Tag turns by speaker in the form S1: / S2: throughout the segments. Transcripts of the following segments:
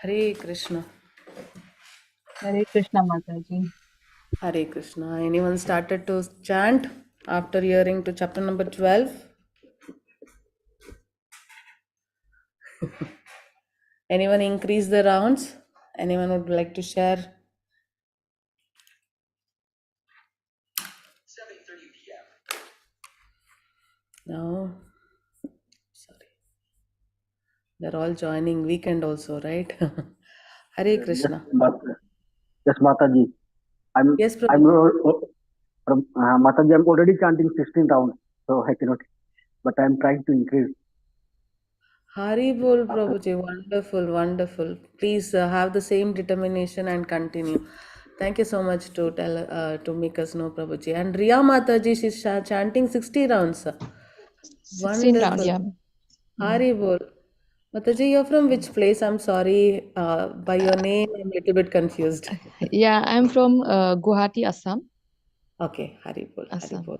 S1: Hare Krishna.
S2: Hare Krishna Mataji.
S1: Hare Krishna. Anyone started to chant after hearing to chapter number 12? Anyone increase the rounds? Anyone would like to share? No? Sorry. They're all joining weekend also, right? Hare
S3: Yes,
S1: Krishna.
S3: yes, Mataji. I'm
S1: Yes,
S3: I'm
S1: Prabhu.
S3: from Mataji. I'm already chanting 16 rounds, so I cannot. But I'm trying to increase.
S1: Hari bol, Prabhuji. Wonderful, wonderful. Please have the same determination and continue. Thank you so much to tell to make us know, Prabhuji. And Riya Mataji, she's chanting 60 rounds.
S4: 16 round,
S1: Wonderful.
S4: yeah.
S1: Hari bol. Mataji, you're from which place? I'm sorry. By your name, I'm a little bit confused.
S4: Yeah, I'm from Guwahati, Assam.
S1: Okay, Hari bol, Hari
S4: Assam.
S1: bol.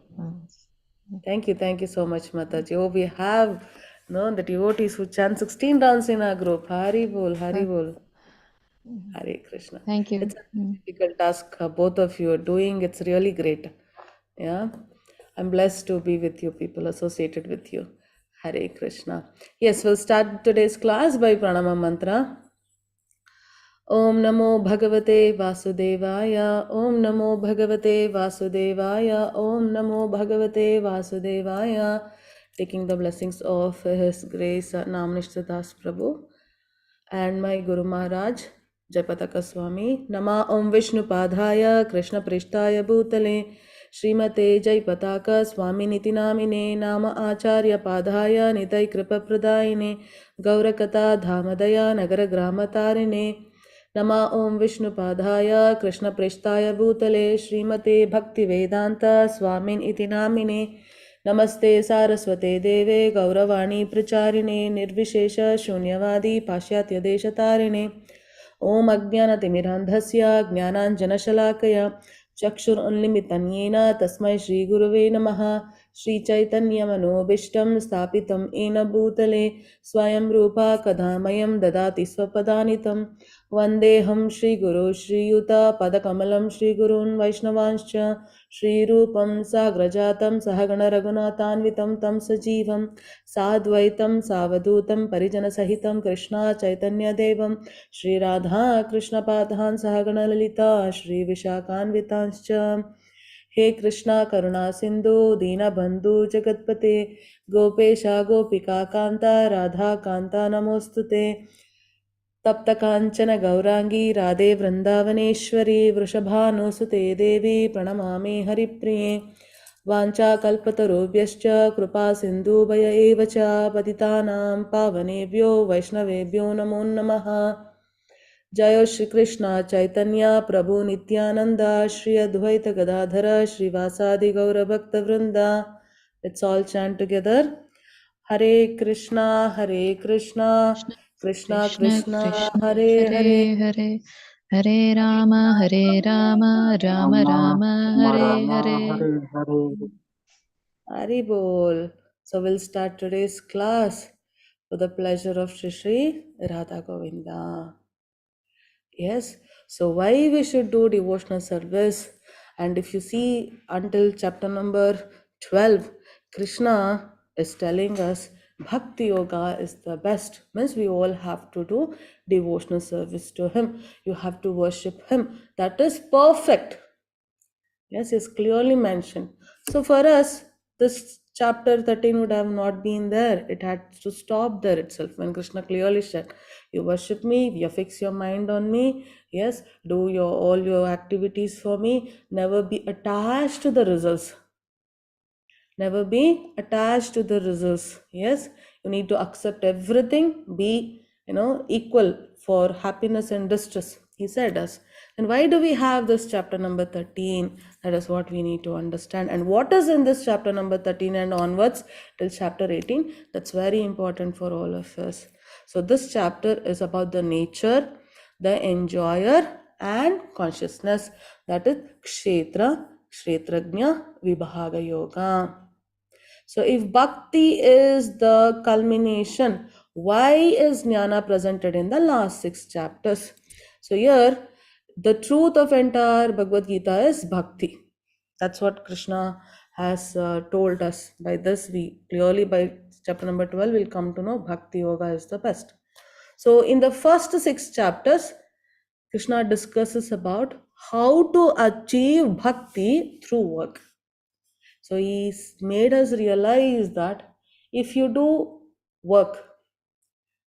S1: Thank you so much, Mataji. Oh, we have the devotees who chant 16 rounds in our group. Hari bol, Hari bol. Hare Krishna.
S4: Thank you.
S1: It's a difficult task both of you are doing. It's really great. Yeah. I'm blessed to be with you, people associated with you. Hare Krishna. Yes, we'll start today's class by Pranama Mantra. Om Namo Bhagavate Vasudevaya. Om Namo Bhagavate Vasudevaya. Om Namo Bhagavate Vasudevaya. Taking the blessings of His Grace Namnishtadas Prabhu and my Guru Maharaj, Jayapataka Swami. Nama Om Vishnu Padhaya Krishna Prishtaya Bhutale Srimate Jayapataka Swami Niti Namine Nama Acharya Padhaya Nitai Kripa Pradayine Gaurakata Dhamadaya Nagara Gramatarine Nama Om Vishnu Padhaya Krishna Prishtaya Bhutale Srimate Bhakti Vedanta Swamin Iti Namine Namaste Saraswate Deve Gauravani Pracharine Nirvishesha Shunyavadi Pashyatya Deshatarine Om Ajnanatimirandhasya Jnananjanashalakaya Chakshur Unlimitan Yena Tasmai Shri Gurave Namaha Shri Chaitanya Manobishtam Stapitam Ena Bhutale Swayam Rupa Kadhamayam Dadati Swapadanitam Vandeham Shri Guru Shri Yuta Padakamalam Shri Gurun Vaishnavanscha Shri Rupam Sagrajatam Sahagana Raghunathanvitam Tam Sajivam Sadvaitam Savadutam Parijana Sahitam Krishna Chaitanya Devam Shri Radha Krishna Padhan Sahagana Lalita Shri Vishakhanvitanscha He Krishna Karuna Sindhu Dina Bandhu Jagatpate Gopesha Gopika Kanta Radha Kanta Namostute तप्त कांचन गौरांगी राधे वृंदावनेश्वरी वृषभानुसुते देवी प्रणमामि हरिप्रिये वाञ्छाकल्पतरुभ्यश्च कृपा सिन्धुभय एव च पतितानां पावनेभ्यो वैष्णवेभ्यो नमो नमः जय श्री कृष्ण चैतन्य प्रभु नित्यानंद श्री अद्वैत गदाधर श्रीवासादि गौर भक्त वृंदा let's all chant together Hare Krishna Krishna
S4: Krishna
S1: Krishna
S4: Krishna
S1: Hare Hare
S4: Hare Hare Hare Rama Rama
S3: Rama,
S4: Rama Hare
S3: Rama,
S4: Hare.
S3: Hare Hare.
S1: Hari bol. So we'll start today's class with the pleasure of Shri Shri Radha Govinda. Yes, so why we should do devotional service? And if you see until chapter number 12, Krishna is telling us Bhakti Yoga is the best. Means we all have to do devotional service to Him. You have to worship Him. That is perfect. Yes, it's clearly mentioned. So for us, this chapter 13 would have not been there. It had to stop there itself when Krishna clearly said, you worship me, you fix your mind on me, yes, do your all your activities for me, never be attached to the results. Never be attached to the results. Yes, you need to accept everything, be equal for happiness and distress. He said us. And why do we have this chapter number 13? That is what we need to understand. And what is in this chapter number 13 and onwards till chapter 18? That's very important for all of us. So this chapter is about the nature, the enjoyer, and consciousness. That is Kshetra, Kshetrajna, Vibhaga Yoga. So if bhakti is the culmination Why is jnana presented in the last 6 chapters? So here, the truth of entire Bhagavad Gita is bhakti. That's what Krishna has told us. By this, we clearly, by chapter number 12, we'll come to know bhakti yoga is the best. So in the first 6 chapters, Krishna discusses about how to achieve bhakti through work. So he's made us realize that if you do work,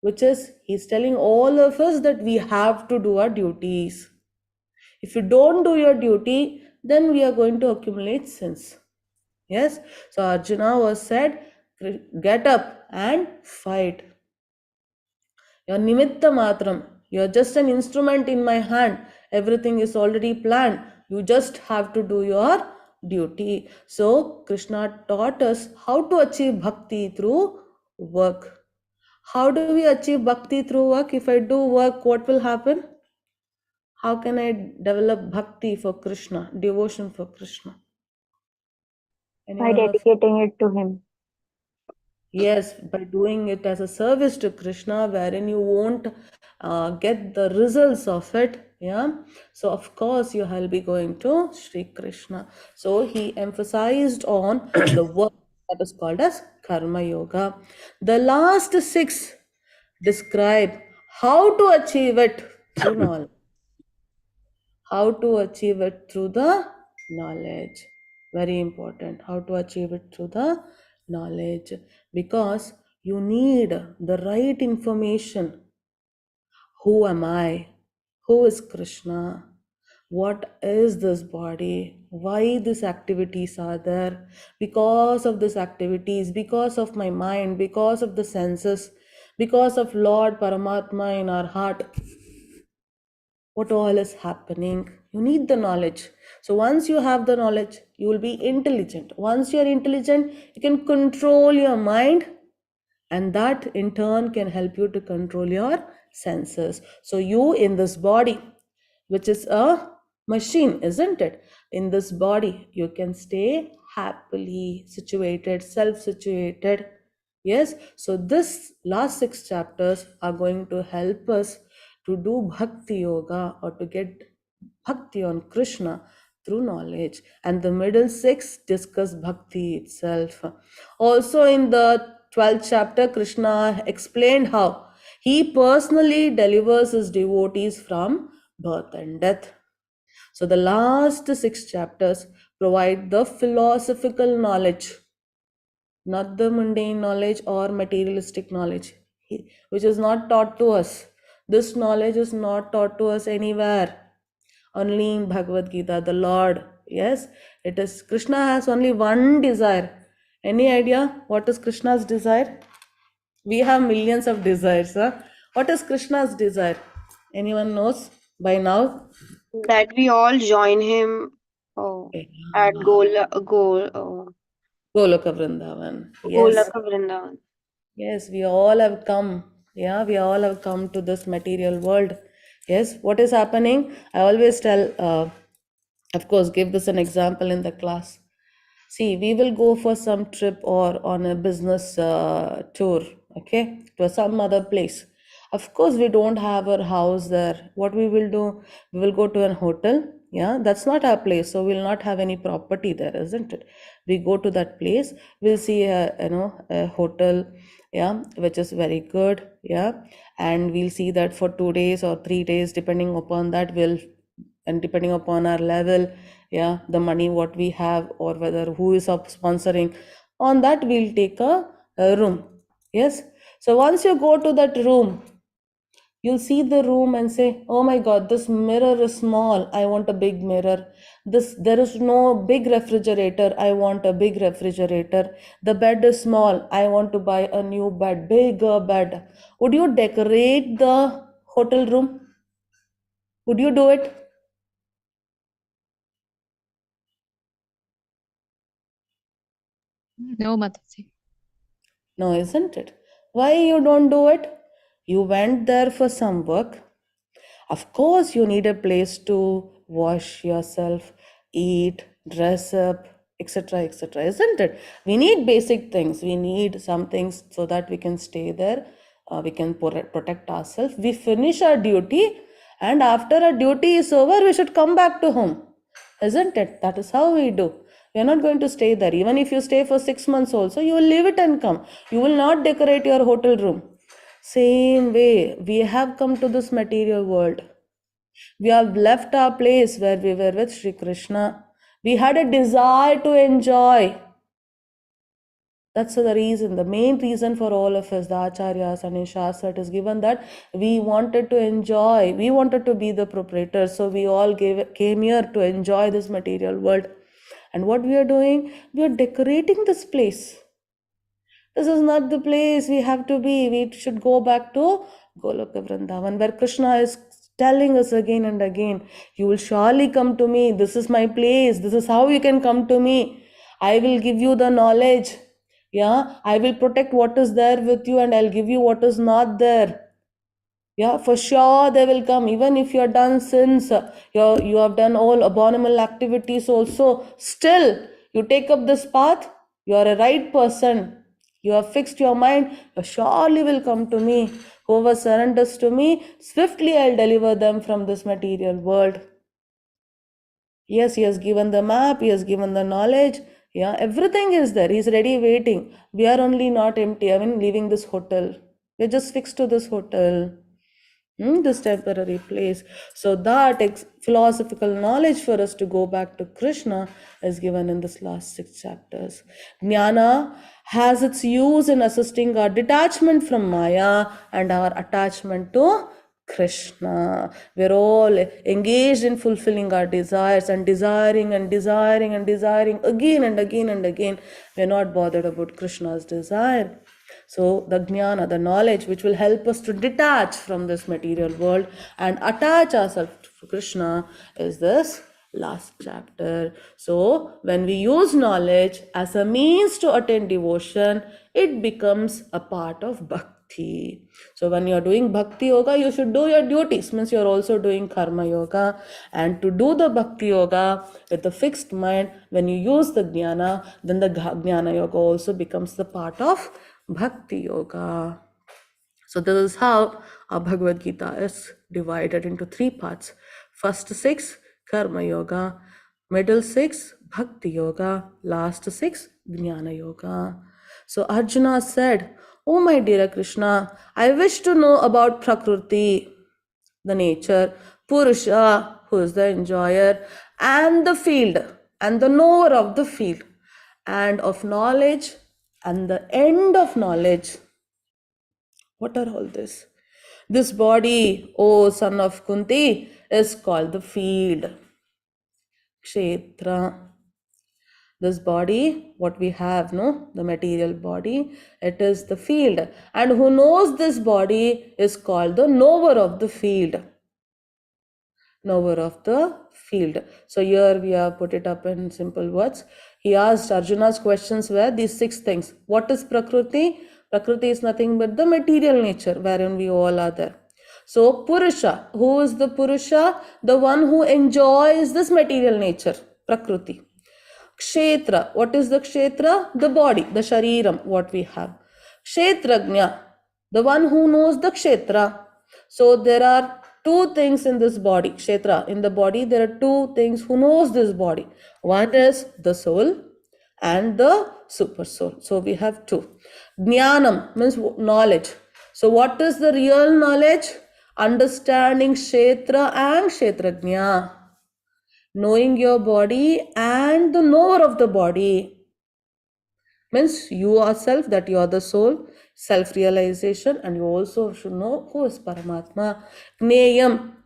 S1: which is, he's telling all of us that we have to do our duties. If you don't do your duty, then we are going to accumulate sins. Yes? So Arjuna was said, get up and fight. You're nimitta matram. You're just an instrument in my hand. Everything is already planned. You just have to do your duty. So Krishna taught us how to achieve bhakti through work. How do we achieve bhakti through work? If I do work, what will happen? How can I develop bhakti for Krishna, devotion for Krishna?
S5: By
S1: Anyone of
S5: dedicating it to him.
S1: Yes, by doing it as a service to Krishna, wherein you won't get the results of it. Yeah. So of course you will be going to Sri Krishna. So he emphasized on the work that is called as Karma Yoga. The last 6 describe how to achieve it through knowledge. How to achieve it through the knowledge. Very important. How to achieve it through the knowledge. Because you need the right information. Who am I? Who is Krishna? What is this body? Why these activities are there? Because of these activities, because of my mind, because of the senses, because of Lord Paramatma in our heart, what all is happening. You need the knowledge. So once you have the knowledge, you will be intelligent. Once you are intelligent, you can control your mind, and that in turn can help you to control your senses. So you in this body, which is a machine, isn't it? In this body, you can stay happily situated, self-situated. Yes, so this last 6 chapters are going to help us to do bhakti yoga, or to get bhakti on Krishna through knowledge. And the middle 6 discuss bhakti itself. Also in the 12th chapter, Krishna explained how he personally delivers his devotees from birth and death. So the last 6 chapters provide the philosophical knowledge, not the mundane knowledge or materialistic knowledge, which is not taught to us. This knowledge is not taught to us anywhere. Only in Bhagavad Gita, the Lord. Yes, it is. Krishna has only one desire. Any idea what is Krishna's desire? We have millions of desires. Huh? What is Krishna's desire? Anyone knows by now?
S6: That we all join him at
S1: Goloka Vrindavan. Yes.
S6: Golaka Vrindavan.
S1: Yes, we all have come. Yeah, we all have come to this material world. Yes, what is happening? I always tell, of course, give this an example in the class. See, we will go for some trip or on a business tour, okay, to some other place. Of course, we don't have our house there. What we will do, we will go to an hotel. Yeah, that's not our place, so we'll not have any property there, isn't it? We go to that place, we'll see a hotel, yeah, which is very good, yeah, and we'll see that for 2 days or 3 days, depending upon that, and depending upon our level, yeah, the money what we have, or whether who is up sponsoring, on that we'll take a room. Yes, so once you go to that room, you'll see the room and say, oh my god, this mirror is small, I want a big mirror. There is no big refrigerator, I want a big refrigerator. The bed is small, I want to buy a new bed, bigger bed. Would you decorate the hotel room? Would you do it?
S4: No, Mataji.
S1: No, isn't it? Why you don't do it? You went there for some work. Of course, you need a place to wash yourself, eat, dress up, etc., etc., isn't it? We need basic things. We need some things so that we can stay there we can protect ourselves. We finish our duty, and after our duty is over, we should come back to home, isn't it? That is how we do. We are not going to stay there. Even if you stay for 6 months also, you will leave it and come. You will not decorate your hotel room. Same way, we have come to this material world. We have left our place where we were with Sri Krishna. We had a desire to enjoy. That's the reason, the main reason for all of us, the Acharyas and in Shastra, it is given that we wanted to enjoy, we wanted to be the proprietors. So we all came here to enjoy this material world. And what we are doing, we are decorating this place. This is not the place we have to be. We should go back to Goloka Vrindavan, where Krishna is telling us again and again, you will surely come to me. This is my place. This is how you can come to me. I will give you the knowledge. Yeah, I will protect what is there with you, and I'll give you what is not there. Yeah, for sure they will come. Even if you have done sins, you have done all abominable activities also, still you take up this path, you are a right person. You have fixed your mind, you surely will come to me. Whoever surrenders to me, swiftly I'll deliver them from this material world. Yes, he has given the map, he has given the knowledge. Yeah, everything is there. He's ready waiting. We are only not empty. I mean, leaving this hotel. We're just fixed to this hotel. This temporary place. So that philosophical knowledge for us to go back to Krishna is given in this last 6 chapters. Jnana has its use in assisting our detachment from Maya and our attachment to Krishna. We're all engaged in fulfilling our desires and desiring and desiring and desiring again and again and again. We're not bothered about Krishna's desire. So the jnana, the knowledge which will help us to detach from this material world and attach ourselves to Krishna is this last chapter. So when we use knowledge as a means to attain devotion, it becomes a part of bhakti. So when you are doing bhakti yoga, you should do your duties, means you are also doing karma yoga. And to do the bhakti yoga with a fixed mind, when you use the jnana, then the jnana yoga also becomes the part of Bhakti Yoga. So this is how our Bhagavad Gita is divided into 3 parts. First 6, Karma Yoga. Middle 6, Bhakti Yoga. Last 6, Jnana Yoga. So Arjuna said, "Oh my dear Krishna, I wish to know about Prakriti, the nature, Purusha, who is the enjoyer, and the field, and the knower of the field, and of knowledge, and the end of knowledge." What are all this? This body, O son of Kunti, is called the field, Kshetra. This body, what we have, no, the material body, it is the field. And who knows this body is called the knower of the field. Knower of the field. So here we have put it up in simple words. He asked, Arjuna's questions were these 6 things. What is Prakriti? Prakriti is nothing but the material nature wherein we all are there. So Purusha, who is the Purusha? The one who enjoys this material nature, Prakriti. Kshetra, what is the Kshetra? The body, the Shariram, what we have. Kshetrajna, the one who knows the Kshetra. So there are 2 things in this body, Kshetra. In the body, there are 2 things who knows this body. One is the soul and the super soul. So we have 2. Jnanam means knowledge. So what is the real knowledge? Understanding Kshetra and Kshetrajna. Knowing your body and the knower of the body. Means you yourself, that you are the soul, self-realization, and you also should know who is Paramatma. Gneyam,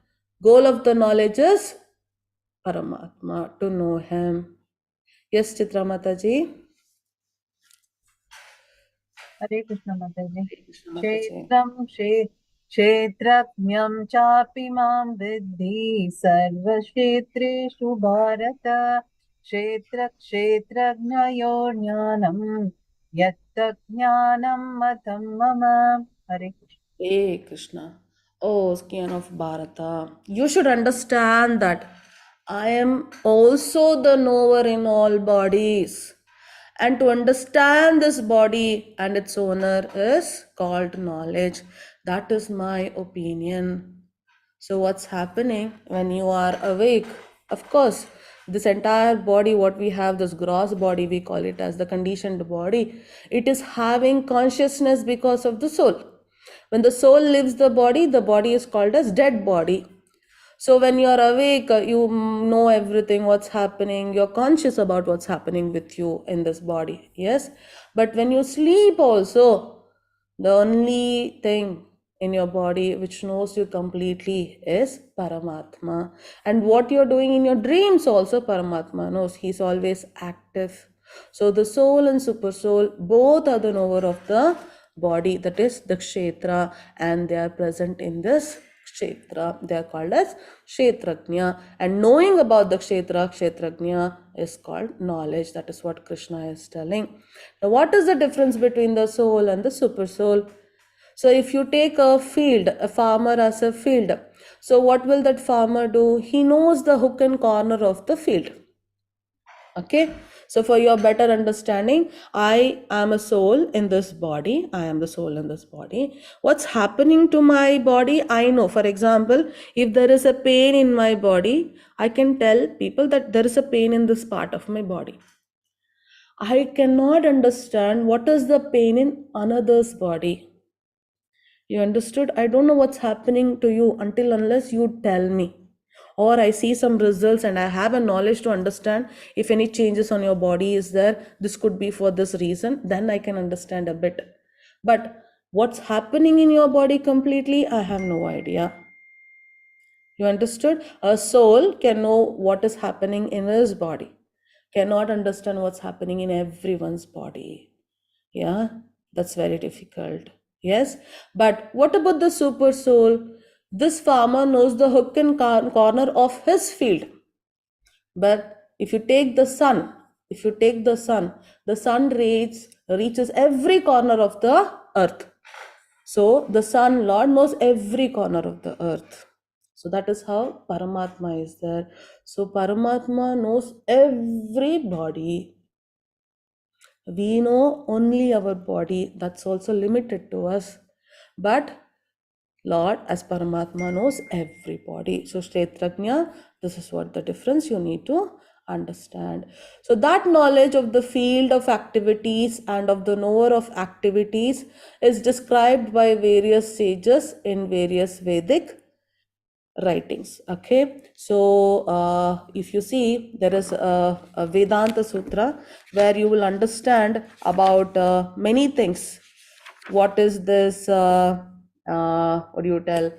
S1: goal of the knowledge is Paramatma, to know him. Yes, Chitra Mataji.
S2: Hare Krishna Mataji.
S1: Krishna Mataji.
S2: Kshetrajñam chapi mam vidhi sarvashetreshu bharata kshetrajnayo jnanam yatta jnanam matam mama. Hare Krishna.
S1: Hey Krishna. Oh, skin of Bharata. You should understand that I am also the knower in all bodies. And to understand this body and its owner is called knowledge. That is my opinion. So, what's happening when you are awake? Of course, this entire body, what we have, this gross body, we call it as the conditioned body, it is having consciousness because of the soul. When the soul leaves the body is called as dead body. So when you are awake, you know everything, what's happening, you're conscious about what's happening with you in this body. Yes. But when you sleep also, the only thing in your body which knows you completely is Paramatma. And what you're doing in your dreams also, Paramatma knows. He's always active. So the soul and super soul both are the knower of the body, that is the kshetra, and they are present in this kshetra. They are called as kshetrajna, and knowing about the kshetrajna is called knowledge. That is what Krishna is telling. Now, what is the difference between the soul and the super soul? So if you take a field, a farmer as a field, so what will that farmer do? He knows the hook and corner of the field. Okay, so for your better understanding, I am a soul in this body. I am the soul in this body. What's happening to my body? I know. For example, if there is a pain in my body, I can tell people that there is a pain in this part of my body. I cannot understand what is the pain in another's body. You understood? I don't know what's happening to you until unless you tell me. Or I see some results and I have a knowledge to understand if any changes on your body is there, this could be for this reason, then I can understand a bit. But what's happening in your body completely, I have no idea. You understood? A soul can know what is happening in his body, cannot understand what's happening in everyone's body. Yeah, that's very difficult. Yes, but what about the super soul? This farmer knows the hook and corner of his field. But if you take the sun, the sun reaches every corner of the earth. So the sun, Lord, knows every corner of the earth. So that is how Paramatma is there. So Paramatma knows everybody. We know only our body, that's also limited to us. But Lord, as Paramatma, knows everybody. So Kshetrajna, this is what the difference you need to understand. So that knowledge of the field of activities and of the knower of activities is described by various sages in various Vedic writings. Okay, so if you see, there is a Vedanta Sutra where you will understand about many things. What is this? What do you tell?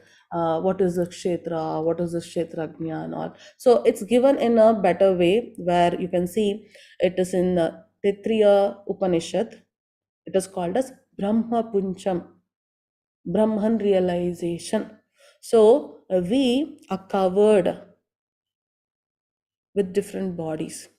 S1: What is the kshetra? What is the kshetrajna and all? So it's given in a better way where you can see it is in the Taittiriya Upanishad. It is called as Brahma Puncham, Brahman realization. So we are covered with different bodies.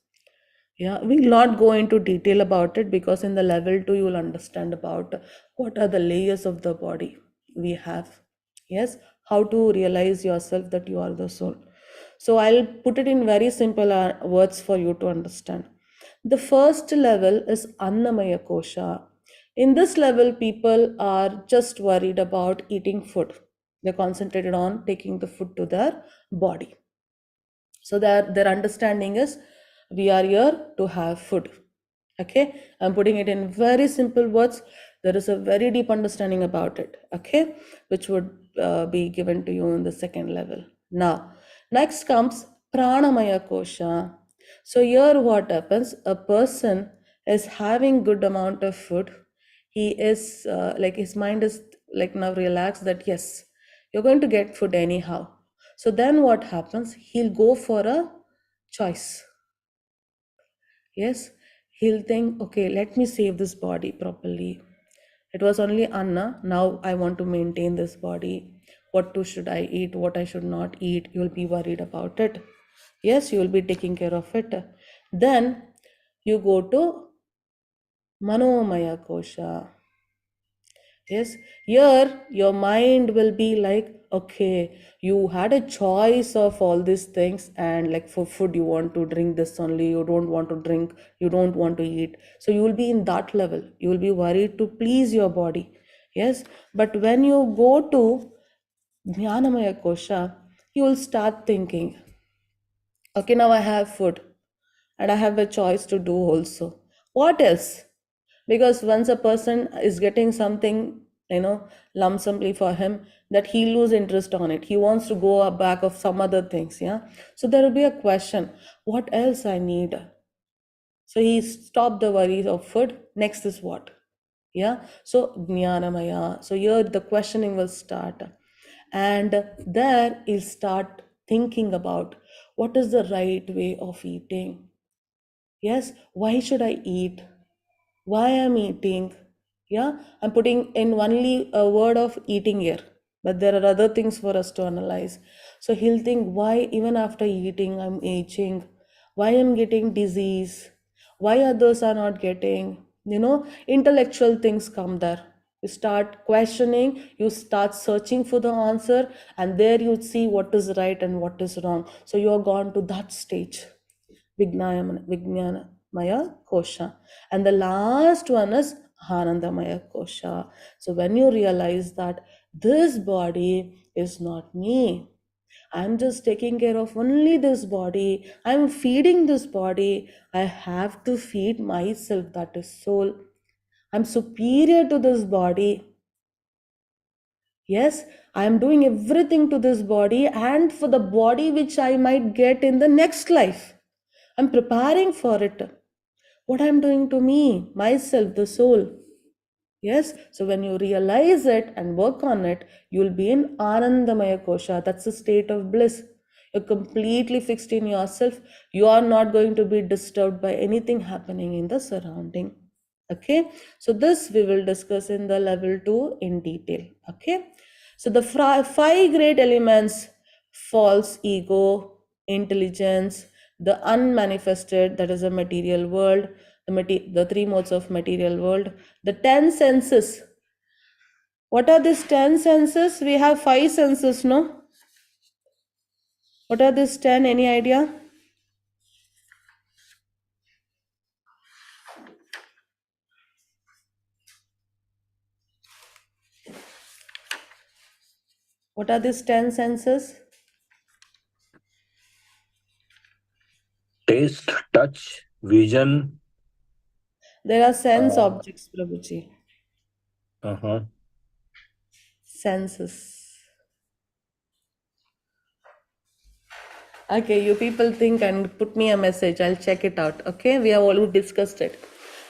S1: Yeah, we'll not go into detail about it because in the level 2 you will understand about what are the layers of the body we have. Yes, how to realize yourself that you are the soul. So I'll put it in very simple words for you to understand. The first level is Annamaya Kosha. In this level, people are just worried about eating food. They're concentrated on taking the food to their body. So their understanding is we are here to have food. Okay, I'm putting it in very simple words. There is a very deep understanding about it. Okay, which would be given to you in the second level. Now, next comes Pranamaya Kosha. So here what happens? A person is having good amount of food. He is like his mind is like now relaxed that yes, you're going to get food anyhow. So then what happens? He'll go for a choice. Yes, he'll think, okay, let me save this body properly. It was only Anna. Now I want to maintain this body. What to should I eat? What I should not eat? You'll be worried about it. Yes, you will be taking care of it. Then you go to Manomaya Kosha. Yes, here your mind will be like, okay, you had a choice of all these things, and like for food, you want to drink this only, you don't want to drink, you don't want to eat. So you will be in that level. You will be worried to please your body. Yes, but when you go to Jnanamaya Kosha, you will start thinking, okay, now I have food and I have a choice to do also. What else? Because once a person is getting something, lump sumly for him, that he lose interest on it. He wants to go back of some other things. Yeah. So there will be a question, what else I need? So he stopped the worries of food. Next is what? Yeah. So Jnanamaya. So here the questioning will start. And there he'll start thinking about what is the right way of eating. Yes, why should I eat? Why I'm eating? Yeah, I'm putting in only a word of eating here, but there are other things for us to analyze. So he'll think, why even after eating I'm aging? Why I'm getting disease? Why others are not getting? Intellectual things come there. You start questioning, you start searching for the answer, and there you see what is right and what is wrong. So you are gone to that stage. Vijnanamaya Kosha. And the last one is Anandamaya Kosha. So when you realize that this body is not me, I'm just taking care of only this body, I'm feeding this body, I have to feed myself, that is soul. I'm superior to this body. Yes, I am doing everything to this body and for the body which I might get in the next life. I'm preparing for it. What I'm doing to me, myself, the soul. Yes, so when you realize it and work on it, you'll be in Anandamaya Kosha. That's a state of bliss. You're completely fixed in yourself. You are not going to be disturbed by anything happening in the surrounding. Okay, so this we will discuss in the level 2 in detail. Okay, so the five great elements: false ego, intelligence, the unmanifested, that is a material world, the three modes of material world, the 10 senses. What are these 10 senses? We have 5 senses, no? What are these 10? Any idea? What are these 10 senses?
S7: Taste, touch, vision.
S1: There are sense objects, Prabhuji. Senses. Okay, you people think and put me a message. I'll check it out. Okay, we have already discussed it.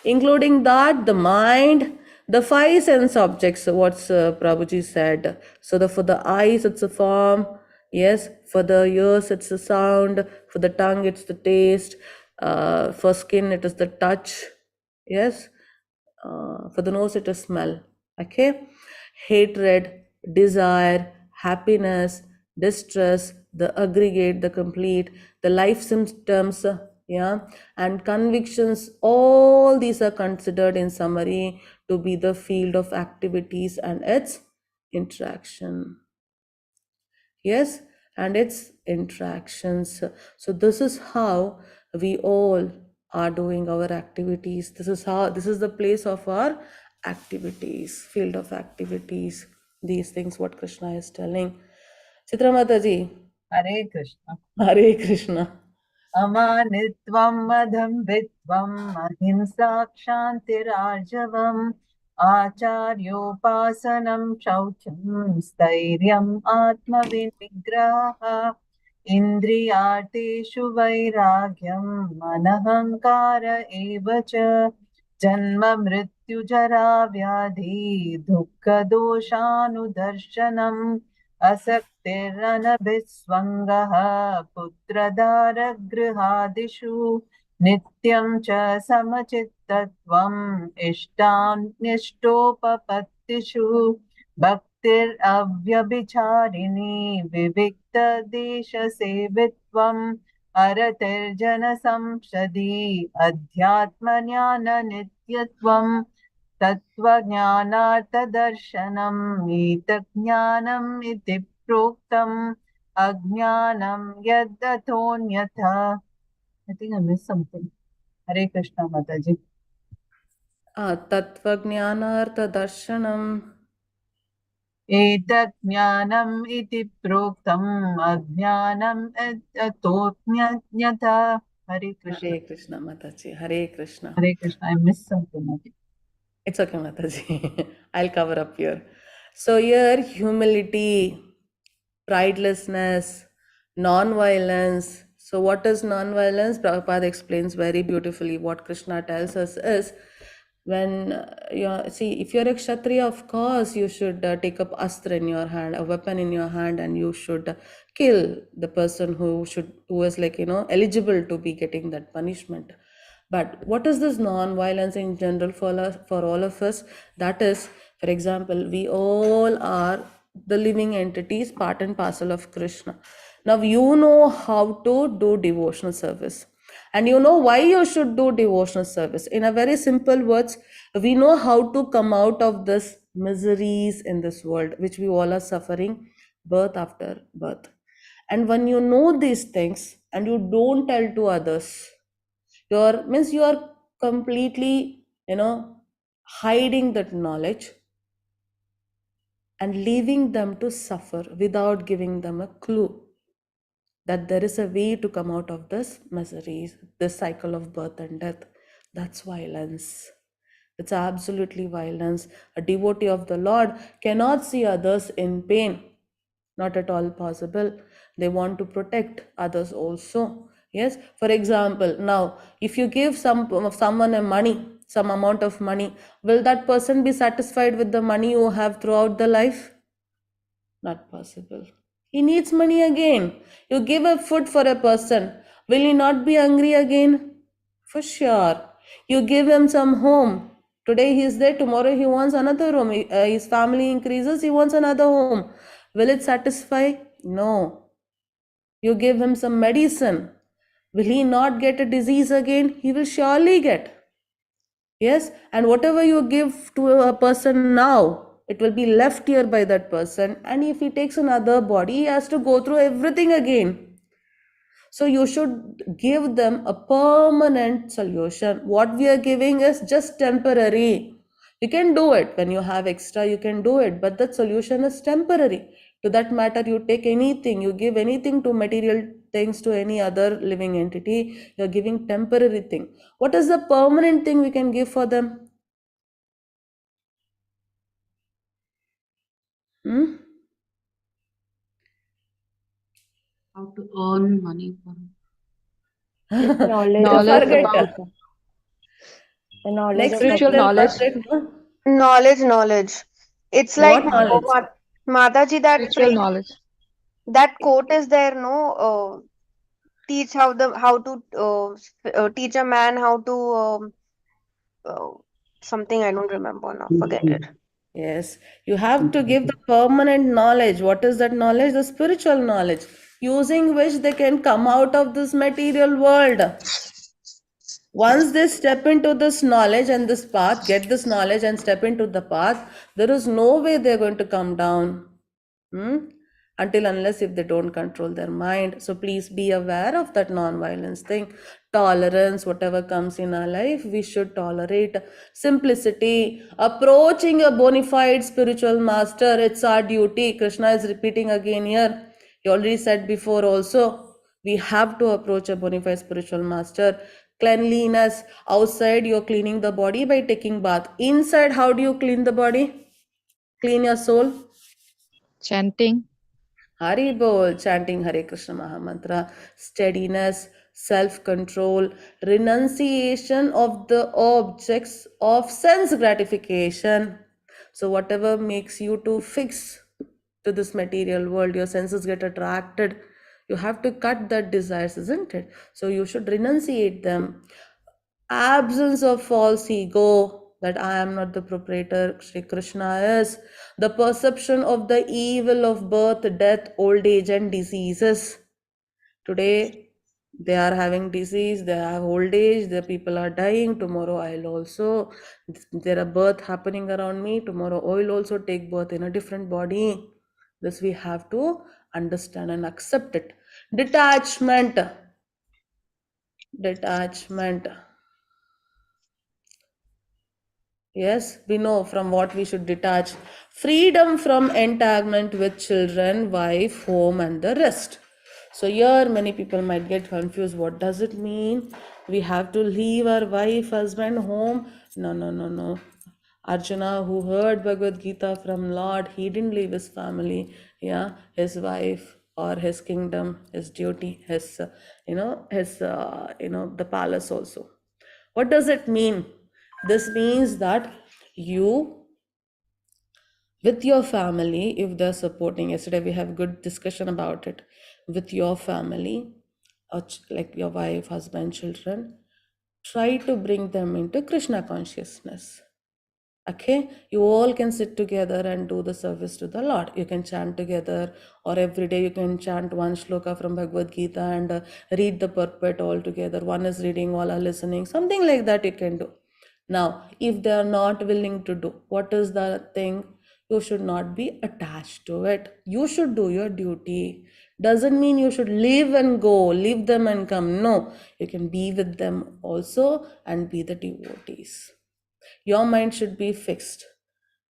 S1: Including that, the mind, the 5 sense objects, what's Prabhuji said. So for the eyes, it's a form. Yes, for the ears, it's a sound. For the tongue, it's the taste. For skin, it is the touch. Yes, for the nose, it is smell. Okay, hatred, desire, happiness, distress, the aggregate, the complete, the life symptoms, yeah, and convictions. All these are considered in summary to be the field of activities and its interaction. Yes, and its interactions. So this is how we all are doing our activities. This is the place of our activities, field of activities. These things what Krishna is telling. Chitra Mataji,
S2: Hare Krishna.
S1: Hare Krishna.
S2: अमानित्वम् अदम्भित्वम् अहिंसा क्षान्तिरार्जवम् आचार्योपासनम् शौचम् स्थैर्यम् आत्मविनिग्रहः इन्द्रियार्थेषु वैराग्यम् अनहङ्कार एव च जन्म मृत्युजरा व्याधि दुःखदोषानुदर्शनम् असक्तिरनभिस्वङ्गः पुत्रदारगृहादिषु नित्यं च समचित्तत्वम् इष्टानिष्टोपपत्तिषु भक्तिरव्यभिचारिणी विविक्तदेशसेवित्वम् अरतिर्जनसंसदि अध्यात्मज्ञाननित्यत्वम् तत्त्वज्ञानार्थदर्शनम् एतज्ज्ञानम् इति प्रोक्तम् अज्ञानं यदतोऽन्यथा. I think I missed something. Hare Krishna Mataji.
S1: Tattvajnanartha darshanam.
S2: एतज्ज्ञानम् इति प्रोक्तम् अज्ञानं यदतोऽन्यथा. Hare Krishna.
S1: Hare Krishna Mataji. Hare Krishna.
S2: Hare Krishna. I missed something.
S1: It's okay, Mataji. I'll cover up here. So here, humility, pridelessness, non-violence. So what is non-violence? Prabhupada explains very beautifully. What Krishna tells us is, when if you're a Kshatriya, of course you should take up astra in your hand, a weapon in your hand, and you should kill the person who is eligible to be getting that punishment. But what is this non-violence in general for all of us? That is, for example, we all are the living entities, part and parcel of Krishna. Now you know how to do devotional service, and you know why you should do devotional service. In a very simple words, we know how to come out of this miseries in this world, which we all are suffering birth after birth. And when you know these things and you don't tell to others, you are completely hiding that knowledge and leaving them to suffer without giving them a clue that there is a way to come out of this misery, this cycle of birth and death. That's violence. It's absolutely violence. A devotee of the Lord cannot see others in pain. Not at all possible. They want to protect others also. Yes. For example, now if you give someone some amount of money, will that person be satisfied with the money you have throughout the life? Not possible. He needs money again. You give a food for a person. Will he not be hungry again? For sure. You give him some home. Today he is there, tomorrow he wants another room. His family increases, he wants another home. Will it satisfy? No. You give him some medicine. Will he not get a disease again? He will surely get. Yes, and whatever you give to a person now, it will be left here by that person. And if he takes another body, he has to go through everything again. So you should give them a permanent solution. What we are giving is just temporary. You can do it when you have extra, you can do it, but that solution is temporary. To that matter, you take anything, you give anything to material things to any other living entity, you're giving temporary thing. What is the permanent thing we can give for them?
S6: How to earn money from.
S5: Knowledge
S1: You
S4: Knowledge
S1: forget.
S4: about
S5: the knowledge
S1: Next,
S5: of
S4: spiritual
S1: then
S4: knowledge.
S1: forget, no?
S6: Knowledge. It's like
S1: What knowledge?
S6: Mataji, that
S4: Spiritual knowledge.
S6: that quote is there, no? Teach how to teach a man how to uh, something I don't remember now. Forget it.
S1: Yes, you have to give the permanent knowledge. What is that knowledge? The spiritual knowledge, using which they can come out of this material world. Once they step into this knowledge and this path, get this knowledge and step into the path, there is no way they're going to come down. Until unless if they don't control their mind. So please be aware of that non-violence thing. Tolerance, whatever comes in our life, we should tolerate. Simplicity, approaching a bona fide spiritual master, it's our duty. Krishna is repeating again here. He already said before also, we have to approach a bona fide spiritual master. Cleanliness, outside you're cleaning the body by taking bath. Inside, how do you clean the body? Clean your soul.
S4: Chanting.
S1: Hari Bol, chanting Hare Krishna Mahamantra, steadiness, self-control, renunciation of the objects of sense gratification. So whatever makes you to fix to this material world, your senses get attracted. You have to cut that desires, isn't it? So you should renunciate them. Absence of false ego, that I am not the proprietor, Sri Krishna is. The perception of the evil of birth, death, old age and diseases. Today, They are having disease, they have old age, the people are dying. Tomorrow I'll also, there are birth happening around me. Tomorrow I will also take birth in a different body. This we have to understand and accept it. Detachment. Detachment. Yes, we know from what we should detach. Freedom from entanglement with children, wife, home, and the rest. So, here many people might get confused. What does it mean? We have to leave our wife, husband, home? No, no, no, no. Arjuna, who heard Bhagavad Gita from Lord, he didn't leave his family, yeah, his wife or his kingdom, his duty, his, the palace also. What does it mean? This means that you, with your family, if they're supporting, yesterday we have good discussion about it, with your family, like your wife, husband, children, try to bring them into Krishna consciousness. Okay, you all can sit together and do the service to the Lord. You can chant together, or every day you can chant one shloka from Bhagavad Gita and read the purport all together. One is reading, all are listening, something like that you can do. Now, if they are not willing to do, what is the thing? You should not be attached to it. You should do your duty. Doesn't mean you should leave and go, leave them and come. No, you can be with them also and be the devotees. Your mind should be fixed.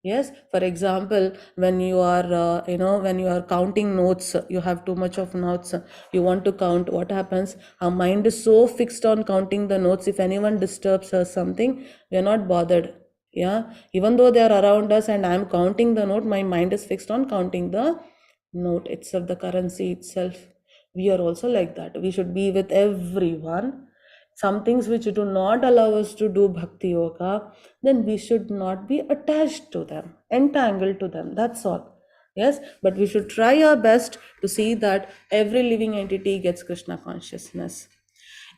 S1: Yes, for example, when you are when you are counting notes, you have too much of notes, you want to count. What happens? Our mind is so fixed on counting the notes. If anyone disturbs us something, we are not bothered. Yeah, even though they are around us and I am counting the note, my mind is fixed on counting the note itself, the currency itself. We are also like that. We should be with everyone. Some things which do not allow us to do bhakti yoga, then we should not be attached to them, entangled to them. That's all. Yes, but we should try our best to see that every living entity gets Krishna consciousness.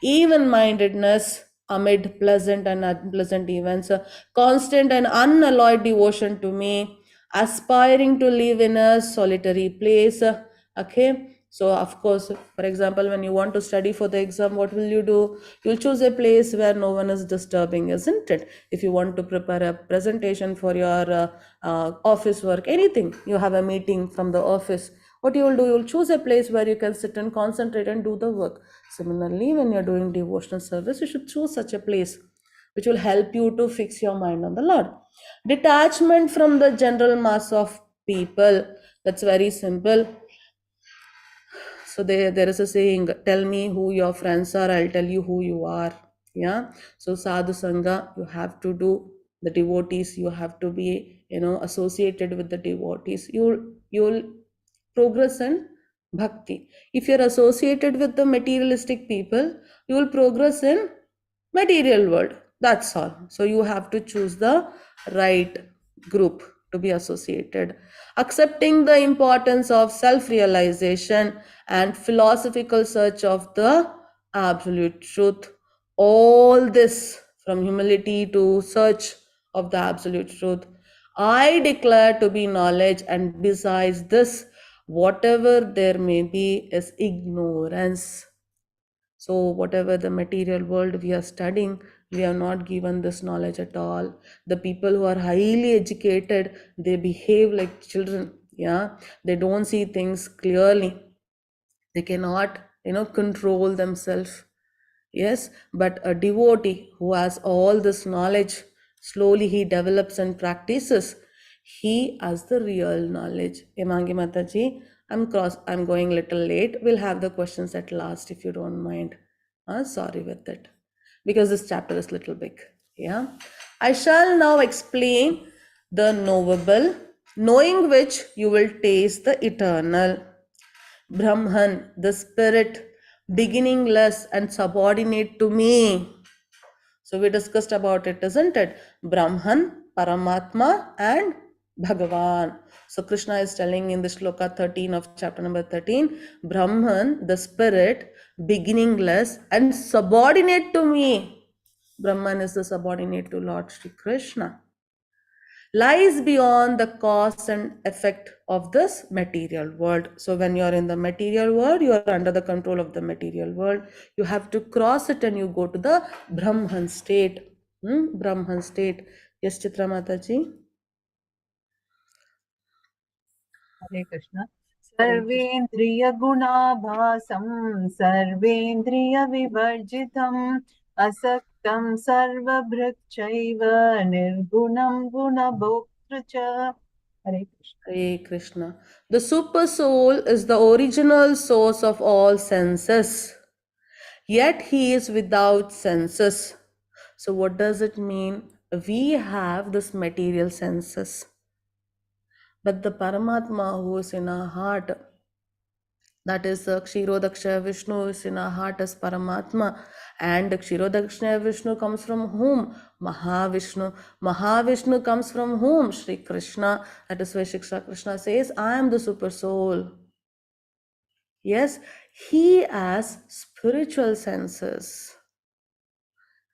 S1: Even mindedness amid pleasant and unpleasant events, a constant and unalloyed devotion to me, aspiring to live in a solitary place. Okay, so of course, for example, when you want to study for the exam, what will you do? You'll choose a place where no one is disturbing, isn't it? If you want to prepare a presentation for your office work, anything, you have a meeting from the office, what you will do, you'll choose a place where you can sit and concentrate and do the work. Similarly, when you're doing devotional service, you should choose such a place which will help you to fix your mind on the Lord. Detachment from the general mass of people, that's very simple. So there is a saying, tell me who your friends are, I'll tell you who you are. Yeah, so sadhu sangha, you have to do. The devotees, you have to be associated with the devotees. You'll progress in bhakti. If you're associated with the materialistic people, you will progress in material world. That's all. So you have to choose the right group to be associated. Accepting the importance of self-realization and philosophical search of the absolute truth. All this, from humility to search of the absolute truth, I declare to be knowledge, and besides this, whatever there may be is ignorance. So whatever the material world we are studying, we are not given this knowledge at all. The people who are highly educated, they behave like children. Yeah, they don't see things clearly. They cannot control themselves. Yes, but a devotee who has all this knowledge, slowly he develops and practices. He has the real knowledge. Emangi Mataji, I'm going little late. We'll have the questions at last if you don't mind. Sorry with it. Because this chapter is little big. Yeah. I shall now explain the knowable, knowing which you will taste the eternal. Brahman, the spirit, beginningless and subordinate to me. So we discussed about it, isn't it? Brahman, Paramatma, and Bhagavan. So Krishna is telling in the shloka 13 of chapter number 13, Brahman, the spirit, beginningless and subordinate to me. Brahman is the subordinate to Lord Shri Krishna. lies beyond the cause and effect of this material world. So when you're in the material world, you are under the control of the material world. You have to cross it and you go to the Brahman state. Brahman state. Yes, Chitra Mataji.
S2: Hare Krishna.
S1: Hare Krishna.
S2: सर्वेन्द्रियगुणाभासं सर्वेन्द्रियविवर्जितम् असक्तं सर्वभृक्षैव निर्गुणं गुणभोक्तृ च. Hare Krishna.
S1: Hare Krishna. The super soul is the original source of all senses. Yet he is without senses. So what does it mean? We have this material senses. But the Paramatma who is in our heart, that is the Kshirodakshaya Vishnu is in our heart as Paramatma. And the Kshirodakshaya Vishnu comes from whom? Mahavishnu. Mahavishnu comes from whom? Shri Krishna. That is why Shiksha Krishna says, I am the super soul. Yes, he has spiritual senses.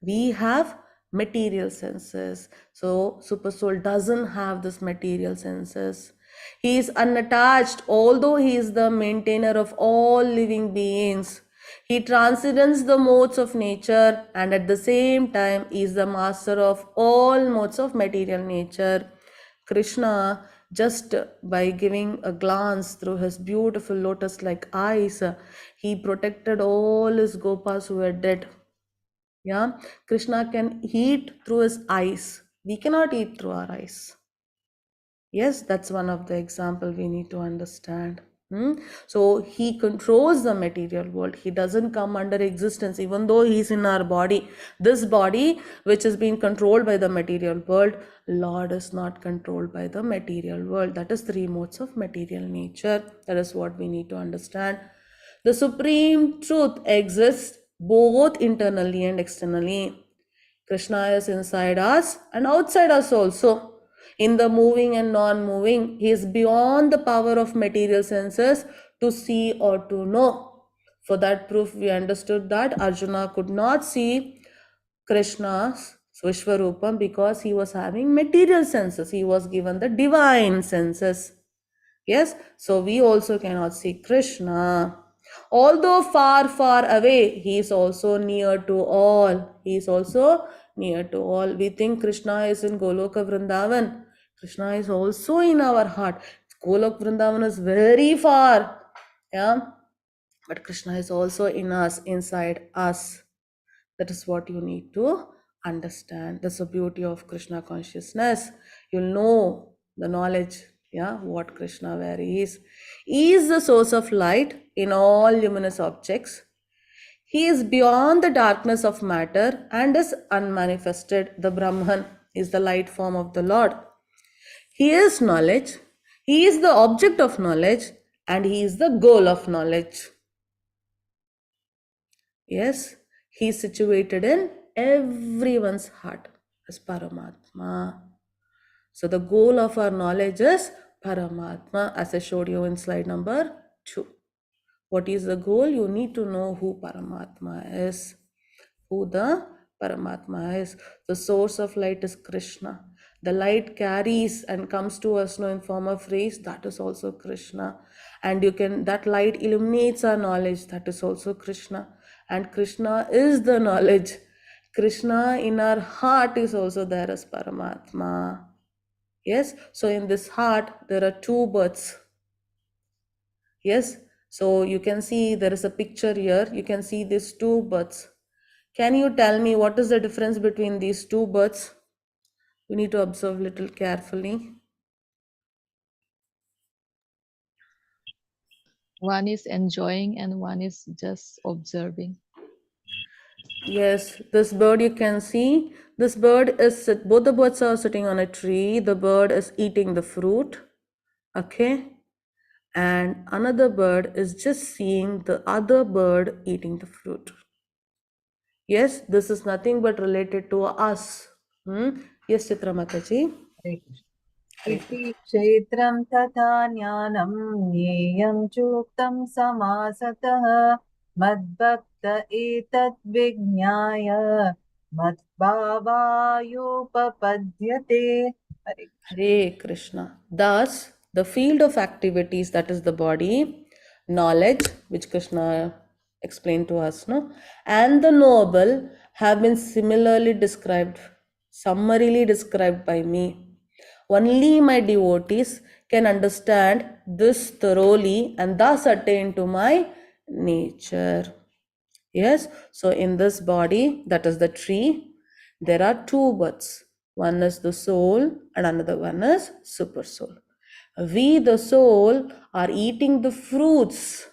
S1: We have material senses. So super soul doesn't have this material senses. He is unattached, although he is the maintainer of all living beings. He transcends the modes of nature, and at the same time is the master of all modes of material nature. Krishna, just by giving a glance through his beautiful lotus-like eyes, he protected all his gopas who were dead. Yeah, Krishna can eat through his eyes. We cannot eat through our eyes. Yes, that's one of the example we need to understand. So he controls the material world. He doesn't come under existence, even though he's in our body. This body, which is being controlled by the material world, Lord is not controlled by the material world. That is three modes of material nature. That is what we need to understand. The supreme truth exists both internally and externally. Krishna is inside us and outside us also. In the moving and non-moving, he is beyond the power of material senses to see or to know. For that proof, we understood that Arjuna could not see Krishna's Vishwarupam because he was having material senses. He was given the divine senses. Yes, so we also cannot see Krishna. Although far, far away, he is also near to all. He is also near to all. We think Krishna is in Goloka Vrindavan. Krishna is also in our heart. Golok Vrindavan is very far. Yeah, but Krishna is also in us, inside us. That is what you need to understand. That's the beauty of Krishna consciousness. You'll know the knowledge, yeah, what Krishna where he is. He is the source of light in all luminous objects. He is beyond the darkness of matter and is unmanifested. The Brahman is the light form of the Lord. He is knowledge. He is the object of knowledge and he is the goal of knowledge. Yes, he is situated in everyone's heart as Paramatma. So the goal of our knowledge is Paramatma, as I showed you in slide number 2. What is the goal? You need to know who Paramatma is. Who the Paramatma is. The source of light is Krishna. The light carries and comes to us in form of rays, that is also Krishna. And that light illuminates our knowledge, that is also Krishna. And Krishna is the knowledge. Krishna in our heart is also there as Paramatma. Yes, so in this heart there are two births. Yes, so you can see there is a picture here. You can see these two births. Can you tell me what is the difference between these two births? We need to observe little carefully.
S4: One is enjoying and one is just observing.
S1: Yes, this bird you can see. This bird is, both the birds are sitting on a tree. The bird is eating the fruit. Okay. And another bird is just seeing the other bird eating the fruit. Yes, this is nothing but related to us. Yes, Chitra Mataji.
S2: Hare Krishna. इति क्षेत्रं तथा ज्ञानं ज्ञेयं चोक्तं समासतः मद्भक्त एतद् विज्ञाय मद्भावायोपपद्यते. Hare
S1: Hare Krishna. Thus, the field of activities, that is the body, knowledge, which Krishna explained to us, no, and the knowable have been similarly described, summarily described by me. Only my devotees can understand this thoroughly and thus attain to my nature. Yes, so in this body, that is the tree, there are two births. One is the soul and another one is super soul. We, the soul, are eating the fruits,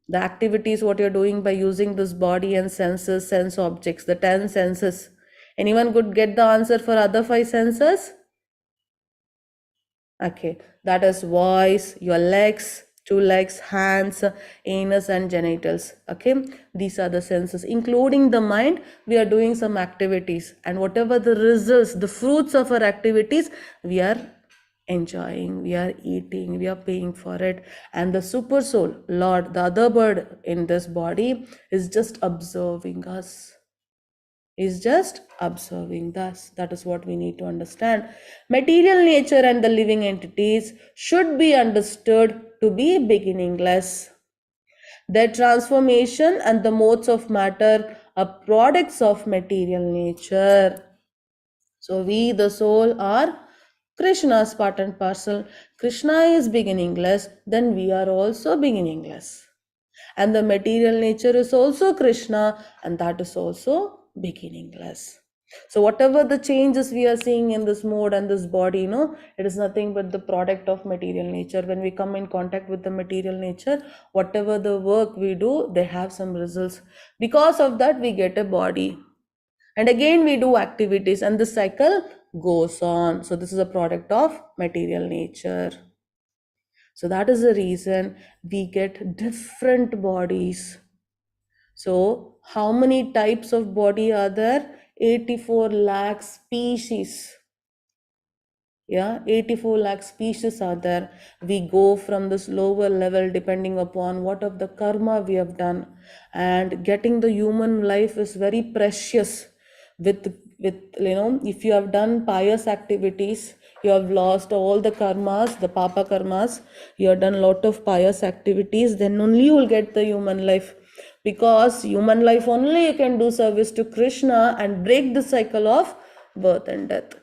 S1: the activities what you're doing by using this body and senses, sense objects, the 10 senses. Anyone could get the answer for other 5 senses? Okay, that is voice, your legs, 2 legs, hands, anus, and genitals. Okay, these are the senses, including the mind. We are doing some activities, and whatever the results, the fruits of our activities, we are enjoying, we are eating, we are paying for it. And the super soul, Lord, the other bird in this body, is just observing us, is just observing. Thus, that is what we need to understand. Material nature and the living entities should be understood to be beginningless. Their transformation and the modes of matter are products of material nature. So we, the soul, are Krishna's part and parcel. Krishna is beginningless, then we are also beginningless. And the material nature is also Krishna, and that is also beginningless. So whatever the changes we are seeing in this mode and this body, it is nothing but the product of material nature. When we come in contact with the material nature, whatever the work we do, they have some results. Because of that, we get a body. And again, we do activities, and the cycle goes on. So this is a product of material nature. So that is the reason we get different bodies. So how many types of body are there? 84 lakh species. Yeah, 84 lakh species are there. We go from this lower level depending upon what of the karma we have done. And getting the human life is very precious. With if you have done pious activities, you have lost all the karmas, the papa karmas, you have done a lot of pious activities, then only you will get the human life. Because human life only you can do service to Krishna and break the cycle of birth and death.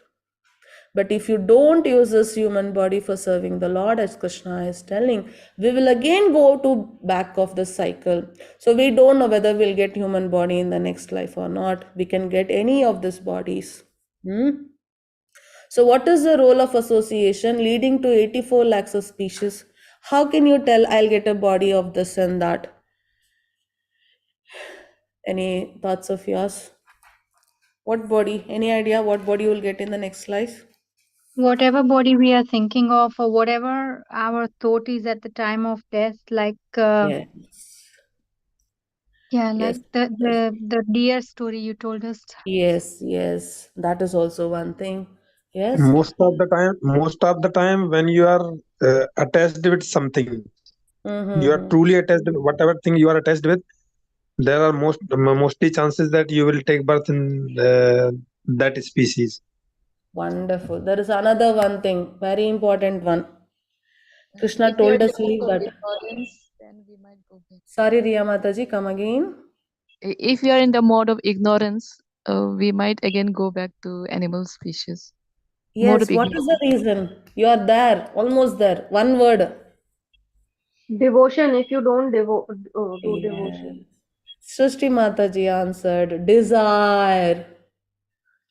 S1: But if you don't use this human body for serving the Lord, as Krishna is telling, we will again go to back of the cycle. So we don't know whether we'll get human body in the next life or not. We can get any of these bodies. So what is the role of association leading to 84 lakhs of species? How can you tell I'll get a body of this and that? Any thoughts of yours? What body? Any idea what body you will get in the next life?
S8: Whatever body we are thinking of, or whatever our thought is at the time of death, like
S1: Yes.
S8: like
S1: Yes.
S8: the deer story you told us.
S1: Yes. That is also one thing. Yes.
S9: Most of the time when you are attached with something, you are
S1: Mm-hmm.
S9: truly attached with whatever thing you are attached with, there are mostly chances that you will take birth in that species.
S1: Wonderful. There is another one thing, very important one. Krishna
S4: If we are
S1: told
S4: in
S1: us
S4: the
S1: leave
S4: mode of
S1: that.
S4: ignorance, then we might go back.
S1: Sorry, Riya Mataji, come again.
S4: If we are in the mode of ignorance, we might again go back to animal species. Mode of
S1: Yes, what is the
S4: ignorance.
S1: reason? You are there, almost there. One word.
S5: Devotion, if you don't do
S1: Yes.
S5: devotion.
S1: Srishti Mataji answered, desire.